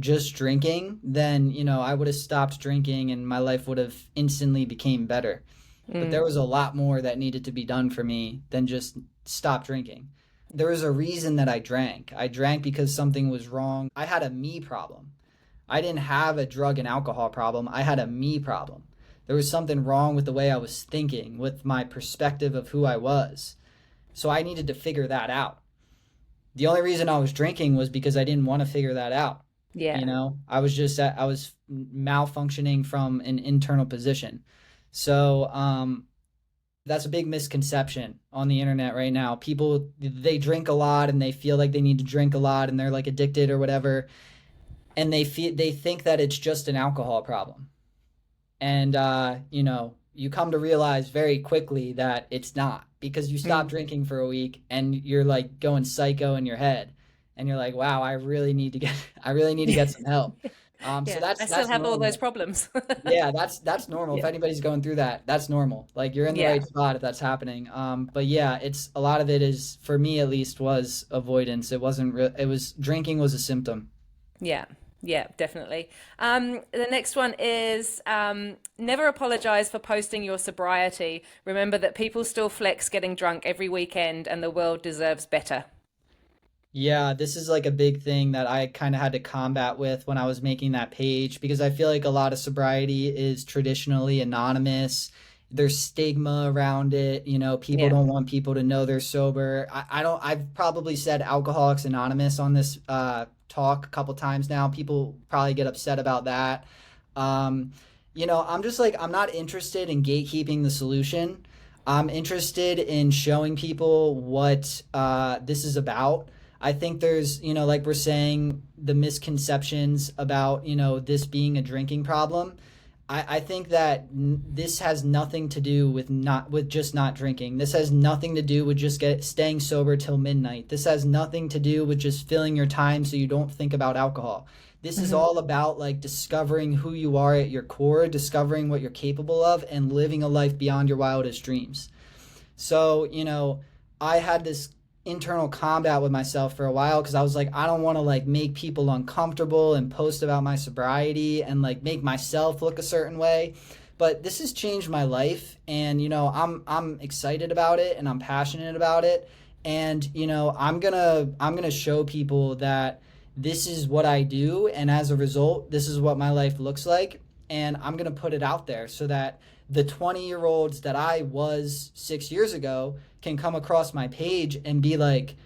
just drinking, then, I would have stopped drinking and my life would have instantly became better. But there Mm. was a lot more that needed to be done for me than just stop drinking. There was a reason that I drank. I drank because something was wrong. I had a me problem. I didn't have a drug and alcohol problem. I had a me problem. There was something wrong with the way I was thinking, with my perspective of who I was. So I needed to figure that out. The only reason I was drinking was because I didn't want to figure that out. Yeah. I was malfunctioning from an internal position. So that's a big misconception on the internet right now. People, they drink a lot and they feel like they need to drink a lot and they're like addicted or whatever, and they think that it's just an alcohol problem. And you come to realize very quickly that it's not, because you stop Mm. drinking for a week and you're like going psycho in your head, and you're like, wow, I really need to get I really need to get some help. So Yeah. I still that's have all those normal. problems. Yeah, that's normal. If Yeah. anybody's going through that, that's normal. Like, you're in the Yeah. right spot if that's happening. But yeah, it's a lot of it is, for me at least, was avoidance. It wasn't real. It was drinking was a symptom. Yeah. Yeah, definitely. The next one is, never apologize for posting your sobriety. Remember that people still flex getting drunk every weekend and the world deserves better. Yeah, this is like a big thing that I kind of had to combat with when I was making that page because I feel like a lot of sobriety is traditionally anonymous. There's stigma around it. People Yeah. don't want people to know they're sober. I don't, I've probably said Alcoholics Anonymous on this talk a couple times now. People probably get upset about that. Um, I'm just like, I'm not interested in gatekeeping the solution. I'm interested in showing people what this is about. I think there's, like we're saying, the misconceptions about, this being a drinking problem. I think that this has nothing to do with not with just not drinking. This has nothing to do with just staying sober till midnight. This has nothing to do with just filling your time so you don't think about alcohol. This is Hmm. all about like discovering who you are at your core, discovering what you're capable of, and living a life beyond your wildest dreams. So, I had this internal combat with myself for a while because I was like, I don't want to like make people uncomfortable and post about my sobriety and like make myself look a certain way. But this has changed my life, and I'm excited about it and I'm passionate about it. And I'm gonna show people that this is what I do, and as a result, this is what my life looks like. And I'm gonna put it out there so that the 20-year-olds that I was 6 years ago can come across my page and be like,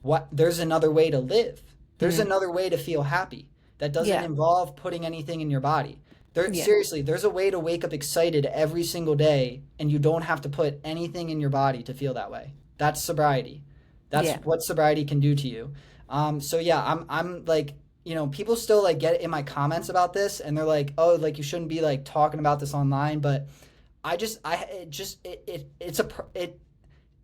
what? There's another way to live. There's Hmm. another way to feel happy that doesn't Yeah. involve putting anything in your body. Yeah. Seriously, there's a way to wake up excited every single day and you don't have to put anything in your body to feel that way. That's sobriety. That's Yeah. what sobriety can do to you. So yeah, I'm like, people still like get in my comments about this and they're like, oh, like you shouldn't be like talking about this online, but I just I it just it it's a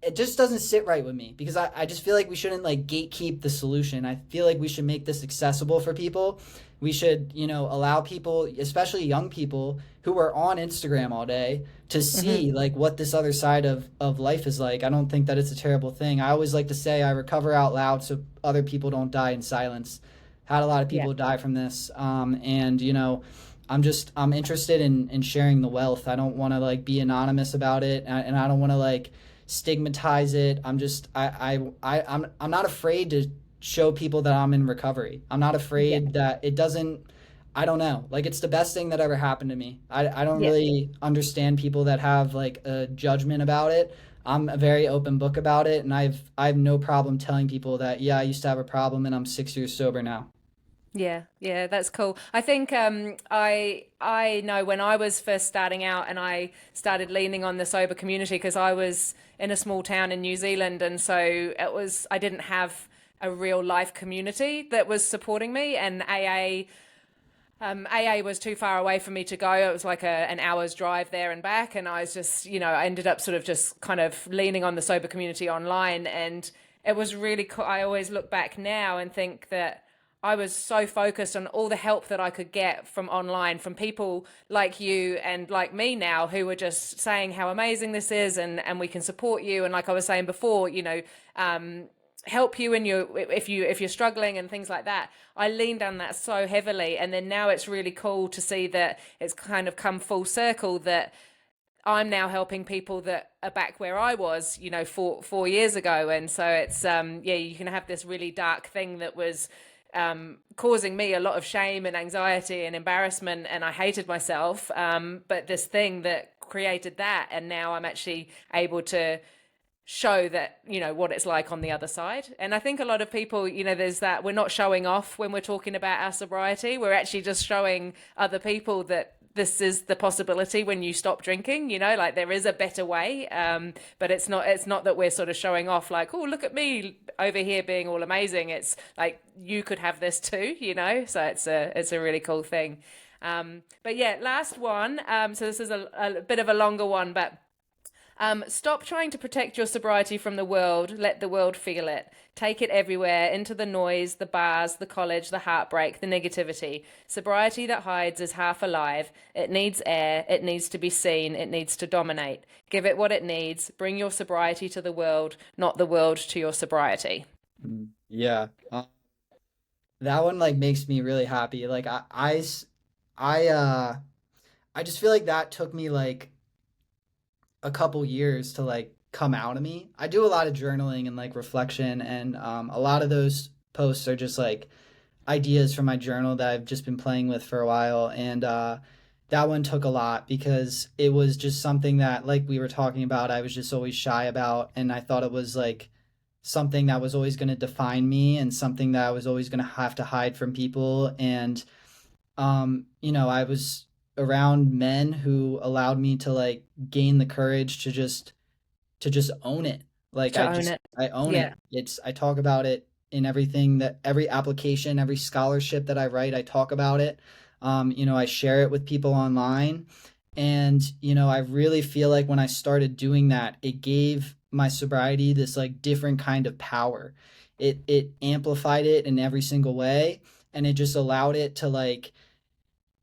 it just doesn't sit right with me because I just feel like we shouldn't like gatekeep the solution. I feel like we should make this accessible for people. We should, allow people, especially young people who are on Instagram all day, to Hmm. see like what this other side of life is like. I don't think that it's a terrible thing. I always like to say I recover out loud so other people don't die in silence. Had a lot of Yeah. people die from this. And I'm interested in sharing the wealth. I don't want to like be anonymous about it, and I don't want to like stigmatize it. I'm just I'm not afraid to show people that I'm in recovery. I'm not Yeah. afraid that it doesn't. I don't know. Like it's the best thing that ever happened to me. I don't Yeah. really understand people that have like a judgment about it. I'm a very open book about it, and I have no problem telling people that yeah, I used to have a problem and I'm 6 years sober now. Yeah, yeah, that's cool. I think I know when I was first starting out and I started leaning on the sober community because I was in a small town in New Zealand, and so I didn't have a real life community that was supporting me, and AA was too far away for me to go. It was like an hour's drive there and back. And I was just, I ended up sort of just kind of leaning on the sober community online. And it was really cool. I always look back now and think that I was so focused on all the help that I could get from online, from people like you and like me now, who were just saying how amazing this is, and we can support you. And like I was saying before, help you in your if you're struggling and things like that. I leaned on that so heavily, and then now it's really cool to see that it's kind of come full circle, that I'm now helping people that are back where I was, 4 years ago. And so it's yeah, you can have this really dark thing that was causing me a lot of shame and anxiety and embarrassment, and I hated myself. But this thing that created that, and now I'm actually able to show that what it's like on the other side. And I think a lot of people, there's that we're not showing off when we're talking about our sobriety. We're actually just showing other people that this is the possibility when you stop drinking, like there is a better way. But it's not that we're sort of showing off like, oh, look at me over here being all amazing. It's like you could have this too, so it's a really cool thing. But yeah, last one. So this is a bit of a longer one, but stop trying to protect your sobriety from the world. Let the world feel it. Take it everywhere, into the noise, the bars, the college, the heartbreak, the negativity. Sobriety that hides is half alive. It needs air. It needs to be seen. It needs to dominate. Give it what it needs. Bring your sobriety to the world, not the world to your sobriety. Yeah. That one like makes me really happy. Like I I just feel like that took me like a couple years to like come out of me. I do a lot of journaling and like reflection, and a lot of those posts are just like ideas from my journal that I've just been playing with for a while. And that one took a lot because it was just something that, like we were talking about, I was just always shy about. And I thought it was like something that was always going to define me and something that I was always going to have to hide from people. And, I was around men who allowed me to like gain the courage to just own it. Like To own it. I own it. Yeah. I talk about it in everything, that every application, every scholarship that I write, I talk about it. I share it with people online. And, I really feel like when I started doing that, it gave my sobriety this like different kind of power. It amplified it in every single way. And it just allowed it to like,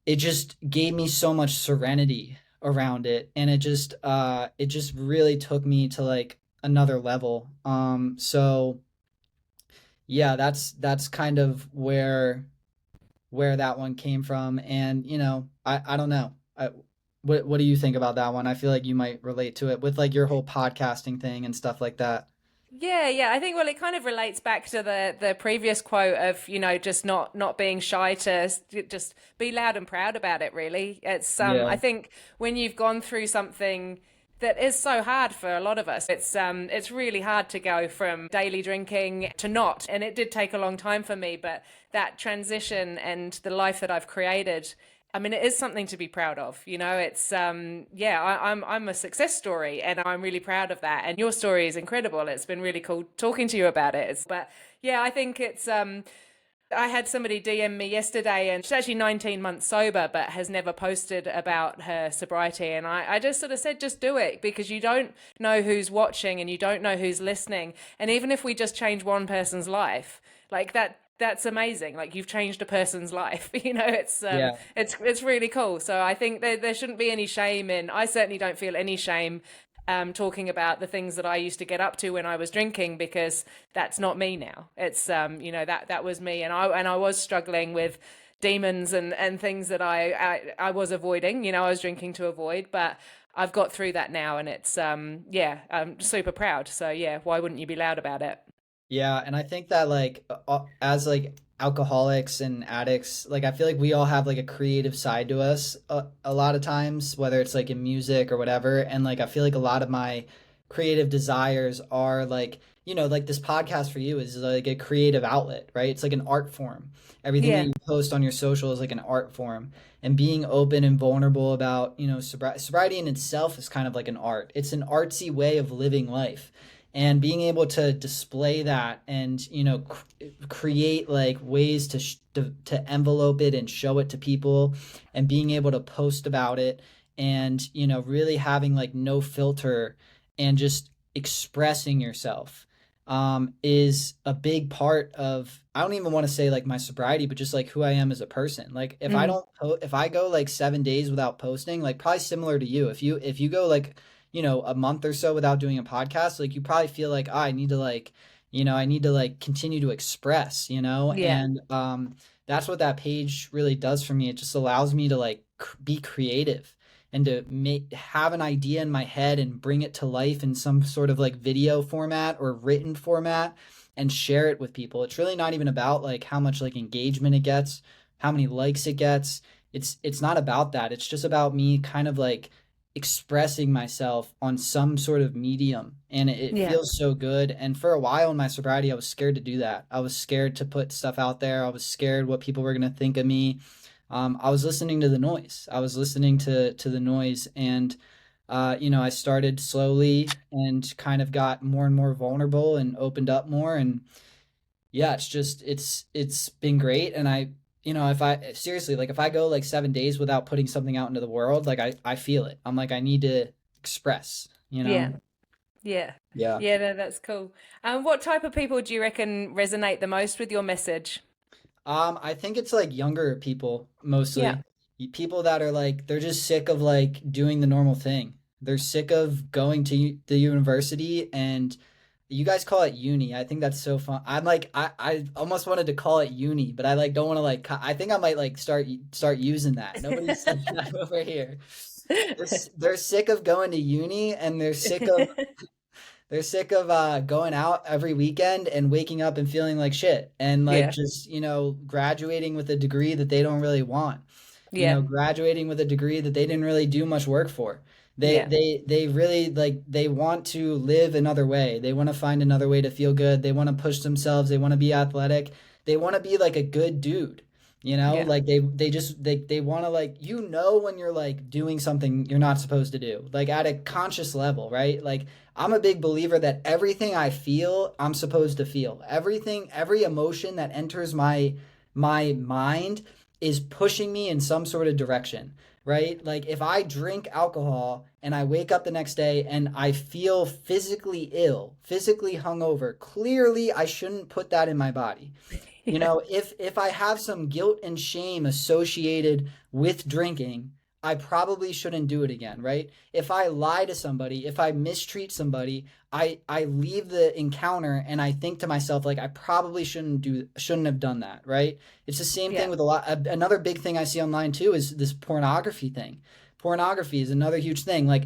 it just gave me so much serenity around it. And it just really took me to like another level. So yeah, that's kind of where that one came from. And I don't know. What do you think about that one? I feel like you might relate to it with like your whole podcasting thing and stuff like that. Yeah, yeah. I think, well, it kind of relates back to the previous quote of, just not being shy to just be loud and proud about it, really. It's I Yeah. think when you've gone through something that is so hard for a lot of us, it's really hard to go from daily drinking to not. And it did take a long time for me, but that transition and the life that I've created, I mean, it is something to be proud of. It's yeah, I'm a success story, and I'm really proud of that. And your story is incredible. It's been really cool talking to you about it. But yeah, I think it's I had somebody DM me yesterday, and she's actually 19 months sober, but has never posted about her sobriety. And I just sort of said, just do it, because you don't know who's watching and you don't know who's listening. And even if we just change one person's life, like that's amazing. Like, you've changed a person's life. Yeah. It's really cool. So I think there shouldn't be any shame in. I certainly don't feel any shame talking about the things that I used to get up to when I was drinking, because that's not me now. It's that was me, and I was struggling with demons and things that I was avoiding. I was drinking to avoid, but I've got through that now, and it's yeah, I'm super proud. So yeah, why wouldn't you be loud about it? Yeah, and I think that like as like alcoholics and addicts, like I feel like we all have like a creative side to us a lot of times, whether it's like in music or whatever. And like I feel like a lot of my creative desires are like, like this podcast for you is like a creative outlet, right? It's like an art form. Everything that Yeah, you post on your social is like an art form. And being open and vulnerable about, sobriety in itself is kind of like an art. It's an artsy way of living life, and being able to display that and create like ways to envelope it and show it to people, and being able to post about it, and really having like no filter and just expressing yourself is a big part of, I don't even want to say like my sobriety, but just like who I am as a person. Like if I mm, don't if I go like 7 days without posting, like probably similar to you, if you go like a month or so without doing a podcast, like you probably feel like, I need to like, I need to like continue to express, yeah, and that's what that page really does for me. It just allows me to like be creative and to have an idea in my head and bring it to life in some sort of like video format or written format and share it with people. It's really not even about like how much like engagement it gets, how many likes it gets. It's not about that. It's just about me kind of like expressing myself on some sort of medium, and it yeah, feels so good. And for a while in my sobriety, I was scared to do that. I was scared to put stuff out there. I was scared what people were going to think of me. I was listening to the noise. I was listening to the noise. And I started slowly and kind of got more and more vulnerable and opened up more. And yeah, it's been great. And if I seriously, like if I go like 7 days without putting something out into the world, like I feel it. I'm like, I need to express. yeah, yeah, Yeah. yeah. No, that's cool. What type of people do you reckon resonate the most with your message? I think it's like younger people Yeah, mostly. People that are like, they're just sick of like doing the normal thing. They're sick of going to the university, and you guys call it uni. I think that's so fun. I'm like, I almost wanted to call it uni, but I like don't want to like, I think I might like start using that. Nobody's saying that over here. They're sick of going to uni, and They're sick of going out every weekend and waking up and feeling like shit and like Yeah. just, graduating with a degree that they don't really want. Yeah. Graduating with a degree that they didn't really do much work for. They Yeah. they they really like they want to live another way. They want to find another way to feel good. They want to push themselves. They want to be athletic. They want to be like a good dude. Yeah. Like they want to like when you're like doing something you're not supposed to do. Like at a conscious level, right? Like I'm a big believer that everything I feel, I'm supposed to feel. Every emotion that enters my mind is pushing me in some sort of direction, right? Like if I drink alcohol and I wake up the next day and I feel physically ill, physically hungover, clearly I shouldn't put that in my body. Yeah. If I have some guilt and shame associated with drinking, I probably shouldn't do it again, right? If I lie to somebody, if I mistreat somebody, I leave the encounter and I think to myself like I probably shouldn't have done that, right? It's the same thing Yeah. with another big thing I see online too is this pornography thing. Pornography is another huge thing. Like,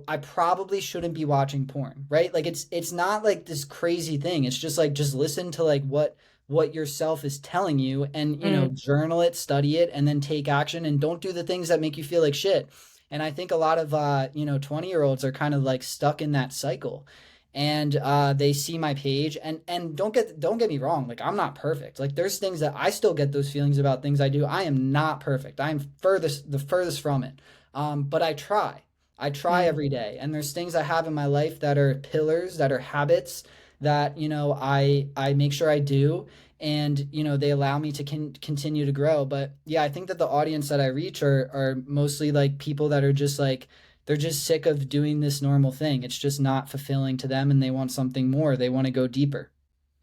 I probably shouldn't be watching porn, right? Like it's not like this crazy thing. It's just like just listen to like what yourself is telling you and Mm. journal it, study it, and then take action and don't do the things that make you feel like shit. And I think a lot of 20-year-olds are kind of like stuck in that cycle. And they see my page and don't get me wrong, like I'm not perfect. Like there's things that I still get those feelings about things I do. I am not perfect. I am the furthest from it. But I try. I try Mm. every day. And there's things I have in my life that are pillars, that are habits that I make sure I do, and they allow me to continue to grow. But yeah, I think that the audience that I reach are mostly like people that are just like they're just sick of doing this normal thing. It's just not fulfilling to them, and they want something more. They want to go deeper.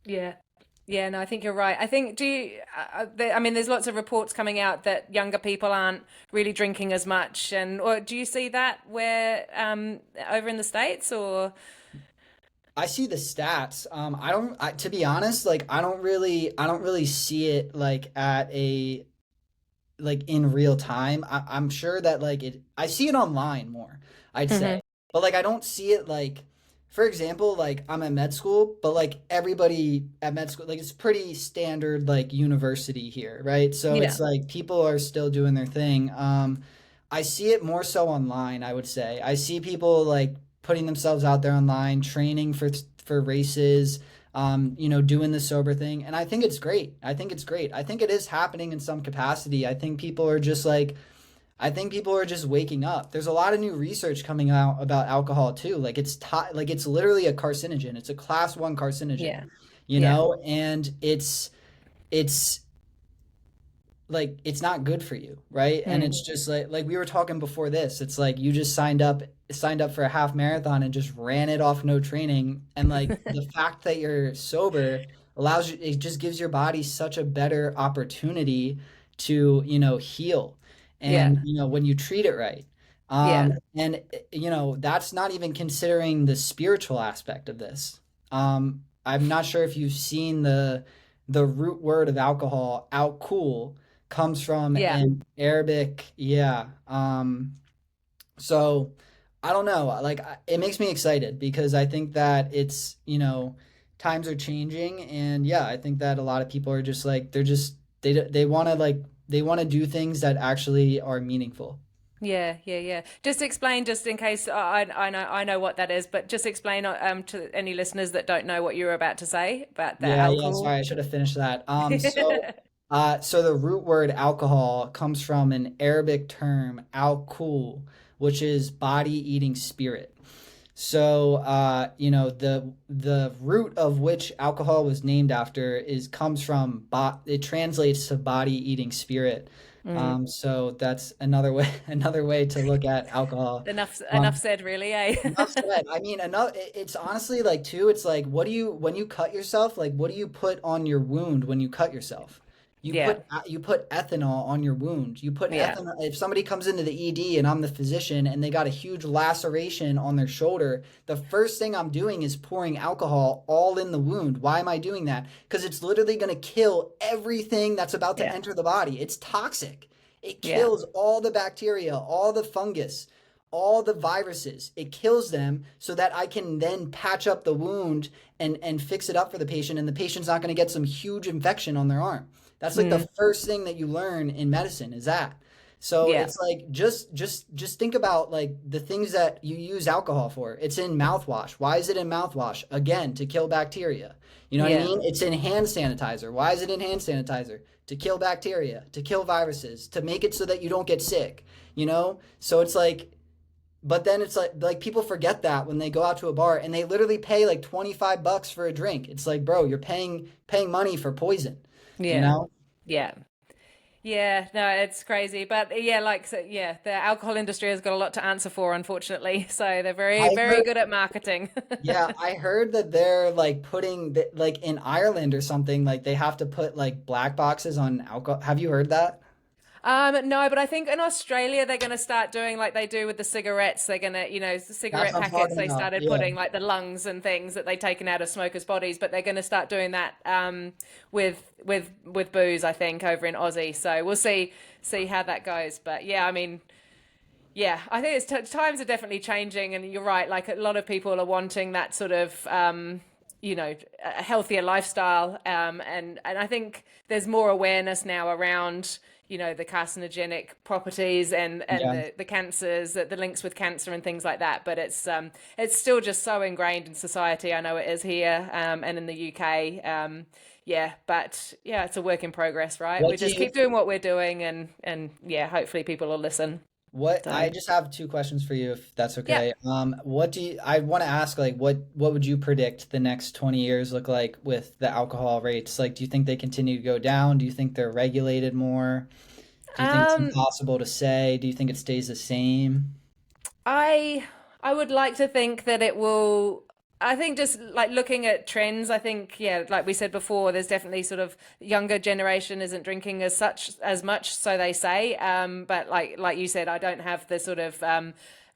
Yeah. Yeah, no, I think you're right. I think, I mean, there's lots of reports coming out that younger people aren't really drinking as much. Or do you see that where, over in the States or? I see the stats. To be honest, like I don't really see it like at a like in real time. I'm sure that I see it online more, I'd Hmm. say. But like I don't see it like for example, like I'm at med school, but like everybody at med school, like it's pretty standard like university here, right? So Yeah. it's like people are still doing their thing. I see it more so online, I would say. I see people like putting themselves out there online, training for races, doing the sober thing. And I think it's great. I think it's great. I think it is happening in some capacity. I think people are just waking up. There's a lot of new research coming out about alcohol too. Like it's literally a carcinogen. It's a class 1 carcinogen, Yeah. Yeah. and it's like it's not good for you, right? And Mm. it's just like we were talking before this. It's like you just signed up for a half marathon and just ran it off no training. And like the fact that you're sober allows you, it just gives your body such a better opportunity to, heal. Yeah. And when you treat it right. Yeah. And that's not even considering the spiritual aspect of this. I'm not sure if you've seen the root word of alcohol, al cool, comes from Yeah. an Arabic, yeah. So I don't know, like it makes me excited because I think that it's, times are changing, and yeah, I think that a lot of people are just like they want to do things that actually are meaningful. Yeah, yeah, yeah. Just explain, just in case I know what that is, but just explain to any listeners that don't know what you were about to say about the Yeah, alcohol. sorry, I should have finished that. So the root word alcohol comes from an Arabic term, al-kul, which is body eating spirit. So, the root of which alcohol was named after comes from it translates to body eating spirit. Mm. So that's another way another way to look at alcohol. Enough Um, said, really, eh? Enough said. I mean, it's honestly like too. It's like, when you cut yourself? Like, what do you put on your wound when you cut yourself? Yeah, You put ethanol on your wound. You put yeah, ethanol. If somebody comes into the ED and I'm the physician and they got a huge laceration on their shoulder, the first thing I'm doing is pouring alcohol all in the wound. Why am I doing that? Because it's literally going to kill everything that's about to yeah, enter the body. It's toxic. It yeah, kills all the bacteria, all the fungus, all the viruses. It kills them so that I can then patch up the wound and fix it up for the patient, and the patient's not going to get some huge infection on their arm. That's like the first thing that you learn in medicine is that. So Yeah. it's like just think about like the things that you use alcohol for. It's in mouthwash. Why is it in mouthwash? Again, to kill bacteria. You know what I Yeah. mean? It's in hand sanitizer. Why is it in hand sanitizer? To kill bacteria, to kill viruses, to make it so that you don't get sick, you know? So it's like, but then it's like people forget that when they go out to a bar and they literally pay like $25 for a drink. It's like, bro, you're paying money for poison, you Yeah. know? Yeah. Yeah, no, it's crazy. But yeah, like, so, yeah, the alcohol industry has got a lot to answer for, unfortunately. So they're very, I very heard good at marketing. Yeah, I heard that they're like putting like in Ireland or something, like they have to put like black boxes on alcohol. Have you heard that? No, but I think in Australia they're going to start doing like they do with the cigarettes. They're going to, the That's cigarette what I'm packets, talking they about. started Yeah. putting like the lungs and things that they've taken out of smokers' bodies, but they're going to start doing that with booze, I think, over in Aussie. So we'll see how that goes. But yeah, I mean, yeah, I think times are definitely changing, and you're right. Like a lot of people are wanting that sort of, a healthier lifestyle, and I think there's more awareness now around, the carcinogenic properties and Yeah. the cancers, the links with cancer and things like that. But it's still just so ingrained in society. I know it is here, and in the UK. Yeah, but yeah, it's a work in progress, right? What We do just you keep doing what we're doing, and yeah, hopefully people will listen. what So. I just have two questions for you if that's Yeah. okay. What do you I want to ask like what would you predict the next 20 years look like with the alcohol rates? Like do you think they continue to go down? Do you think they're regulated more? Do you think it's Um, impossible to say? Do you think it stays the same? I I would like to think that it will. I think just like looking at trends, I think yeah, like we said before, there's definitely sort of younger generation isn't drinking as much, so they say. But like you said, I don't have the sort of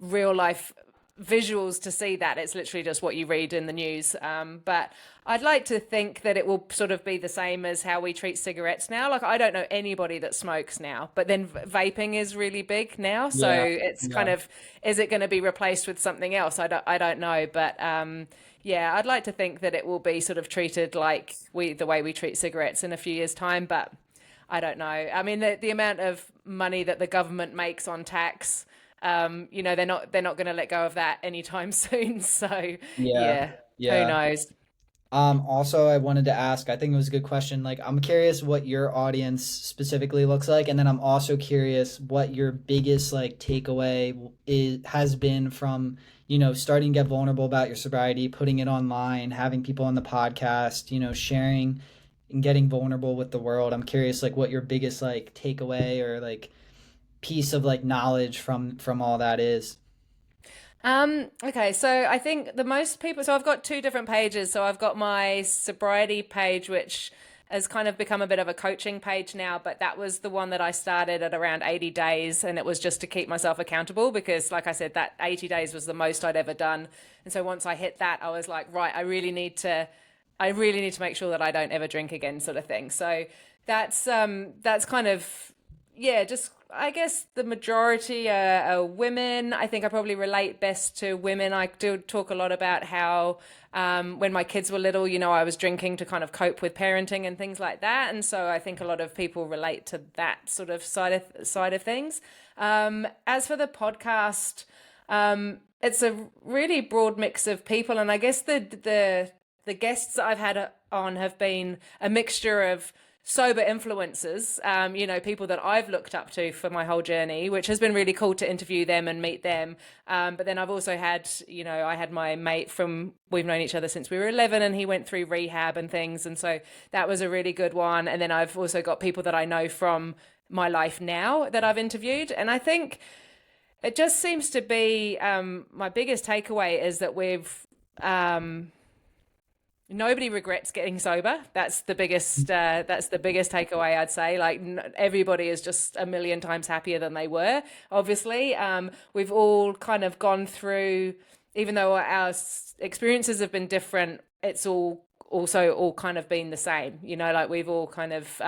real life visuals to see that. It's literally just what you read in the news. But I'd like to think that it will sort of be the same as how we treat cigarettes now. Like I don't know anybody that smokes now, but then vaping is really big now. So Yeah. it's kind Yeah. of, is it going to be replaced with something else? I don't know, but yeah, I'd like to think that it will be sort of treated like the way we treat cigarettes in a few years' time, but I don't know. I mean, the amount of money that the government makes on tax, they're not going to let go of that anytime soon. So Yeah. yeah, who Yeah. knows? Also, I wanted to ask, I think it was a good question. Like, I'm curious what your audience specifically looks like, and then I'm also curious what your biggest like takeaway has been from, starting to get vulnerable about your sobriety, putting it online, having people on the podcast, sharing and getting vulnerable with the world. I'm curious like what your biggest like takeaway or like piece of like knowledge from all that is. Okay, so I think the most people, so I've got two different pages. So I've got my sobriety page, which has kind of become a bit of a coaching page now, but that was the one that I started at around 80 days, and it was just to keep myself accountable because, like I said, that 80 days was the most I'd ever done. And so once I hit that, I was like, right, I really need to make sure that I don't ever drink again, sort of thing. So that's kind of, yeah, just I guess the majority are women. I think I probably relate best to women. I do talk a lot about how when my kids were little, I was drinking to kind of cope with parenting and things like that. And so I think a lot of people relate to that sort of side of things. As for the podcast, it's a really broad mix of people, and I guess the guests that I've had on have been a mixture of sober influencers, people that I've looked up to for my whole journey, which has been really cool to interview them and meet them. But then I've also had, I had my mate we've known each other since we were 11, and he went through rehab and things. And so that was a really good one. And then I've also got people that I know from my life now that I've interviewed. And I think it just seems to be my biggest takeaway is that nobody regrets getting sober. That's the biggest takeaway, I'd say. Like everybody is just a million times happier than they were. Obviously, we've all kind of gone through, even though our experiences have been different, it's all kind of been the same. Like we've all kind of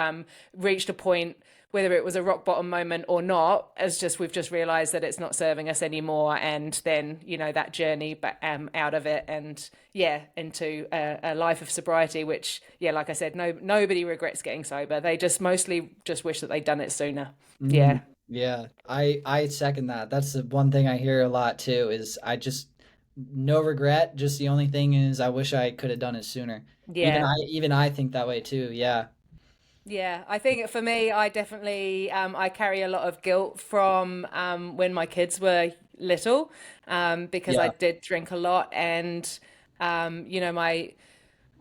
reached a point whether it was a rock bottom moment or not, as just we've just realized that it's not serving us anymore, and then that journey but out of it, and into a life of sobriety, which like I said, nobody regrets getting sober. They just mostly just wish that they'd done it sooner. Mm, Yeah. yeah, I second that. That's the one thing I hear a lot too, is I just no regret, just the only thing is I wish I could have done it sooner. Yeah. Even I think that way too. Yeah. Yeah, I think for me, I definitely I carry a lot of guilt from when my kids were little, because I Yeah. did drink a lot, and my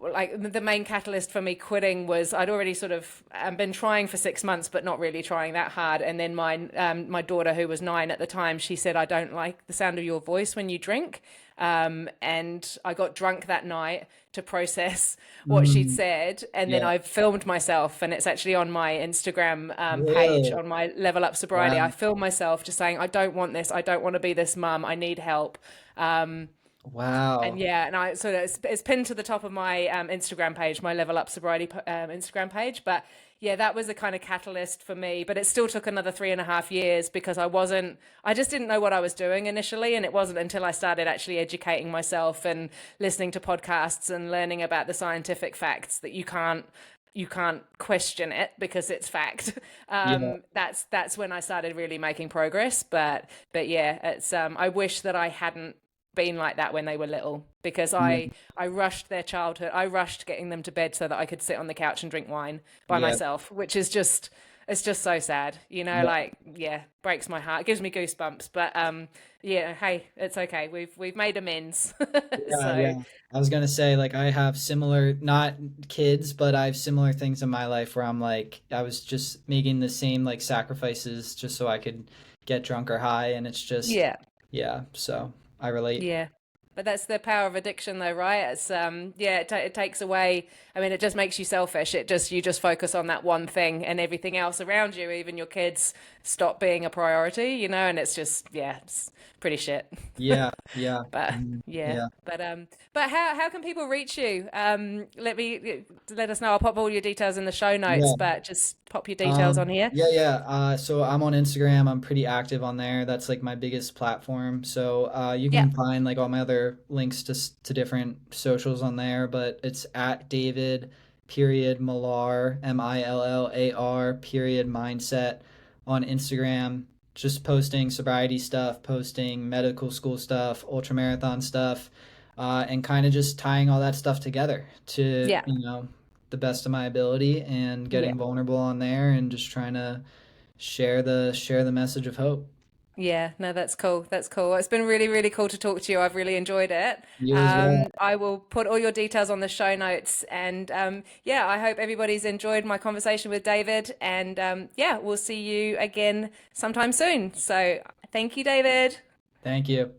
like the main catalyst for me quitting was I'd already sort of been trying for 6 months, but not really trying that hard. And then my daughter, who was 9 at the time, she said, "I don't like the sound of your voice when you drink." And I got drunk that night to process what she'd Mm, said, and then yeah. I filmed myself, and it's actually on my Instagram page, Really? on my Level Up Sobriety. I Wow. filmed myself just saying, "I don't want this. I don't want to be this mum. I need help." And Wow. and I so it's pinned to the top of my Instagram page, my Level Up Sobriety Instagram page. But yeah, that was a kind of catalyst for me. But it still took another 3.5 years, because I just didn't know what I was doing initially, and it wasn't until I started actually educating myself and listening to podcasts and learning about the scientific facts that you can't question it because it's fact. Yeah. That's when I started really making progress. But yeah, it's I wish that I hadn't been like that when they were little, because Yeah. I rushed their childhood. I rushed getting them to bed so that I could sit on the couch and drink wine by Yeah. myself, which is just it's just so sad, Yeah. like, yeah, breaks my heart. It gives me goosebumps, but yeah, hey, it's okay. We've made amends. Yeah, So yeah. I was gonna say, like, I have similar, not kids, but I have similar things in my life where I'm like, I was just making the same like sacrifices just so I could get drunk or high, and it's just, yeah. yeah. So I relate. Yeah. But that's the power of addiction though, right? It's yeah, it takes away, I mean, it just makes you selfish. You just focus on that one thing, and everything else around you, even your kids, stop being a priority, and it's just, yeah, it's pretty shit. Yeah, yeah, But yeah. yeah, But how can people reach you? Let us know. I'll pop all your details in the show notes, yeah. but just pop your details on here. Yeah, yeah. So I'm on Instagram. I'm pretty active on there. That's like my biggest platform. So you Yeah. can find like all my other links to different socials on there. But it's at David period Millar, Millar period mindset on Instagram. Just posting sobriety stuff, posting medical school stuff, ultramarathon stuff, and kind of just tying all that stuff together to, Yeah. the best of my ability, and Yeah. getting vulnerable on there and just trying to share the message of hope. Yeah, no, that's cool. That's cool. It's been really, really cool to talk to you. I've really enjoyed it. You as well. I will put all your details on the show notes. And yeah, I hope everybody's enjoyed my conversation with David. And yeah, we'll see you again sometime soon. So thank you, David. Thank you.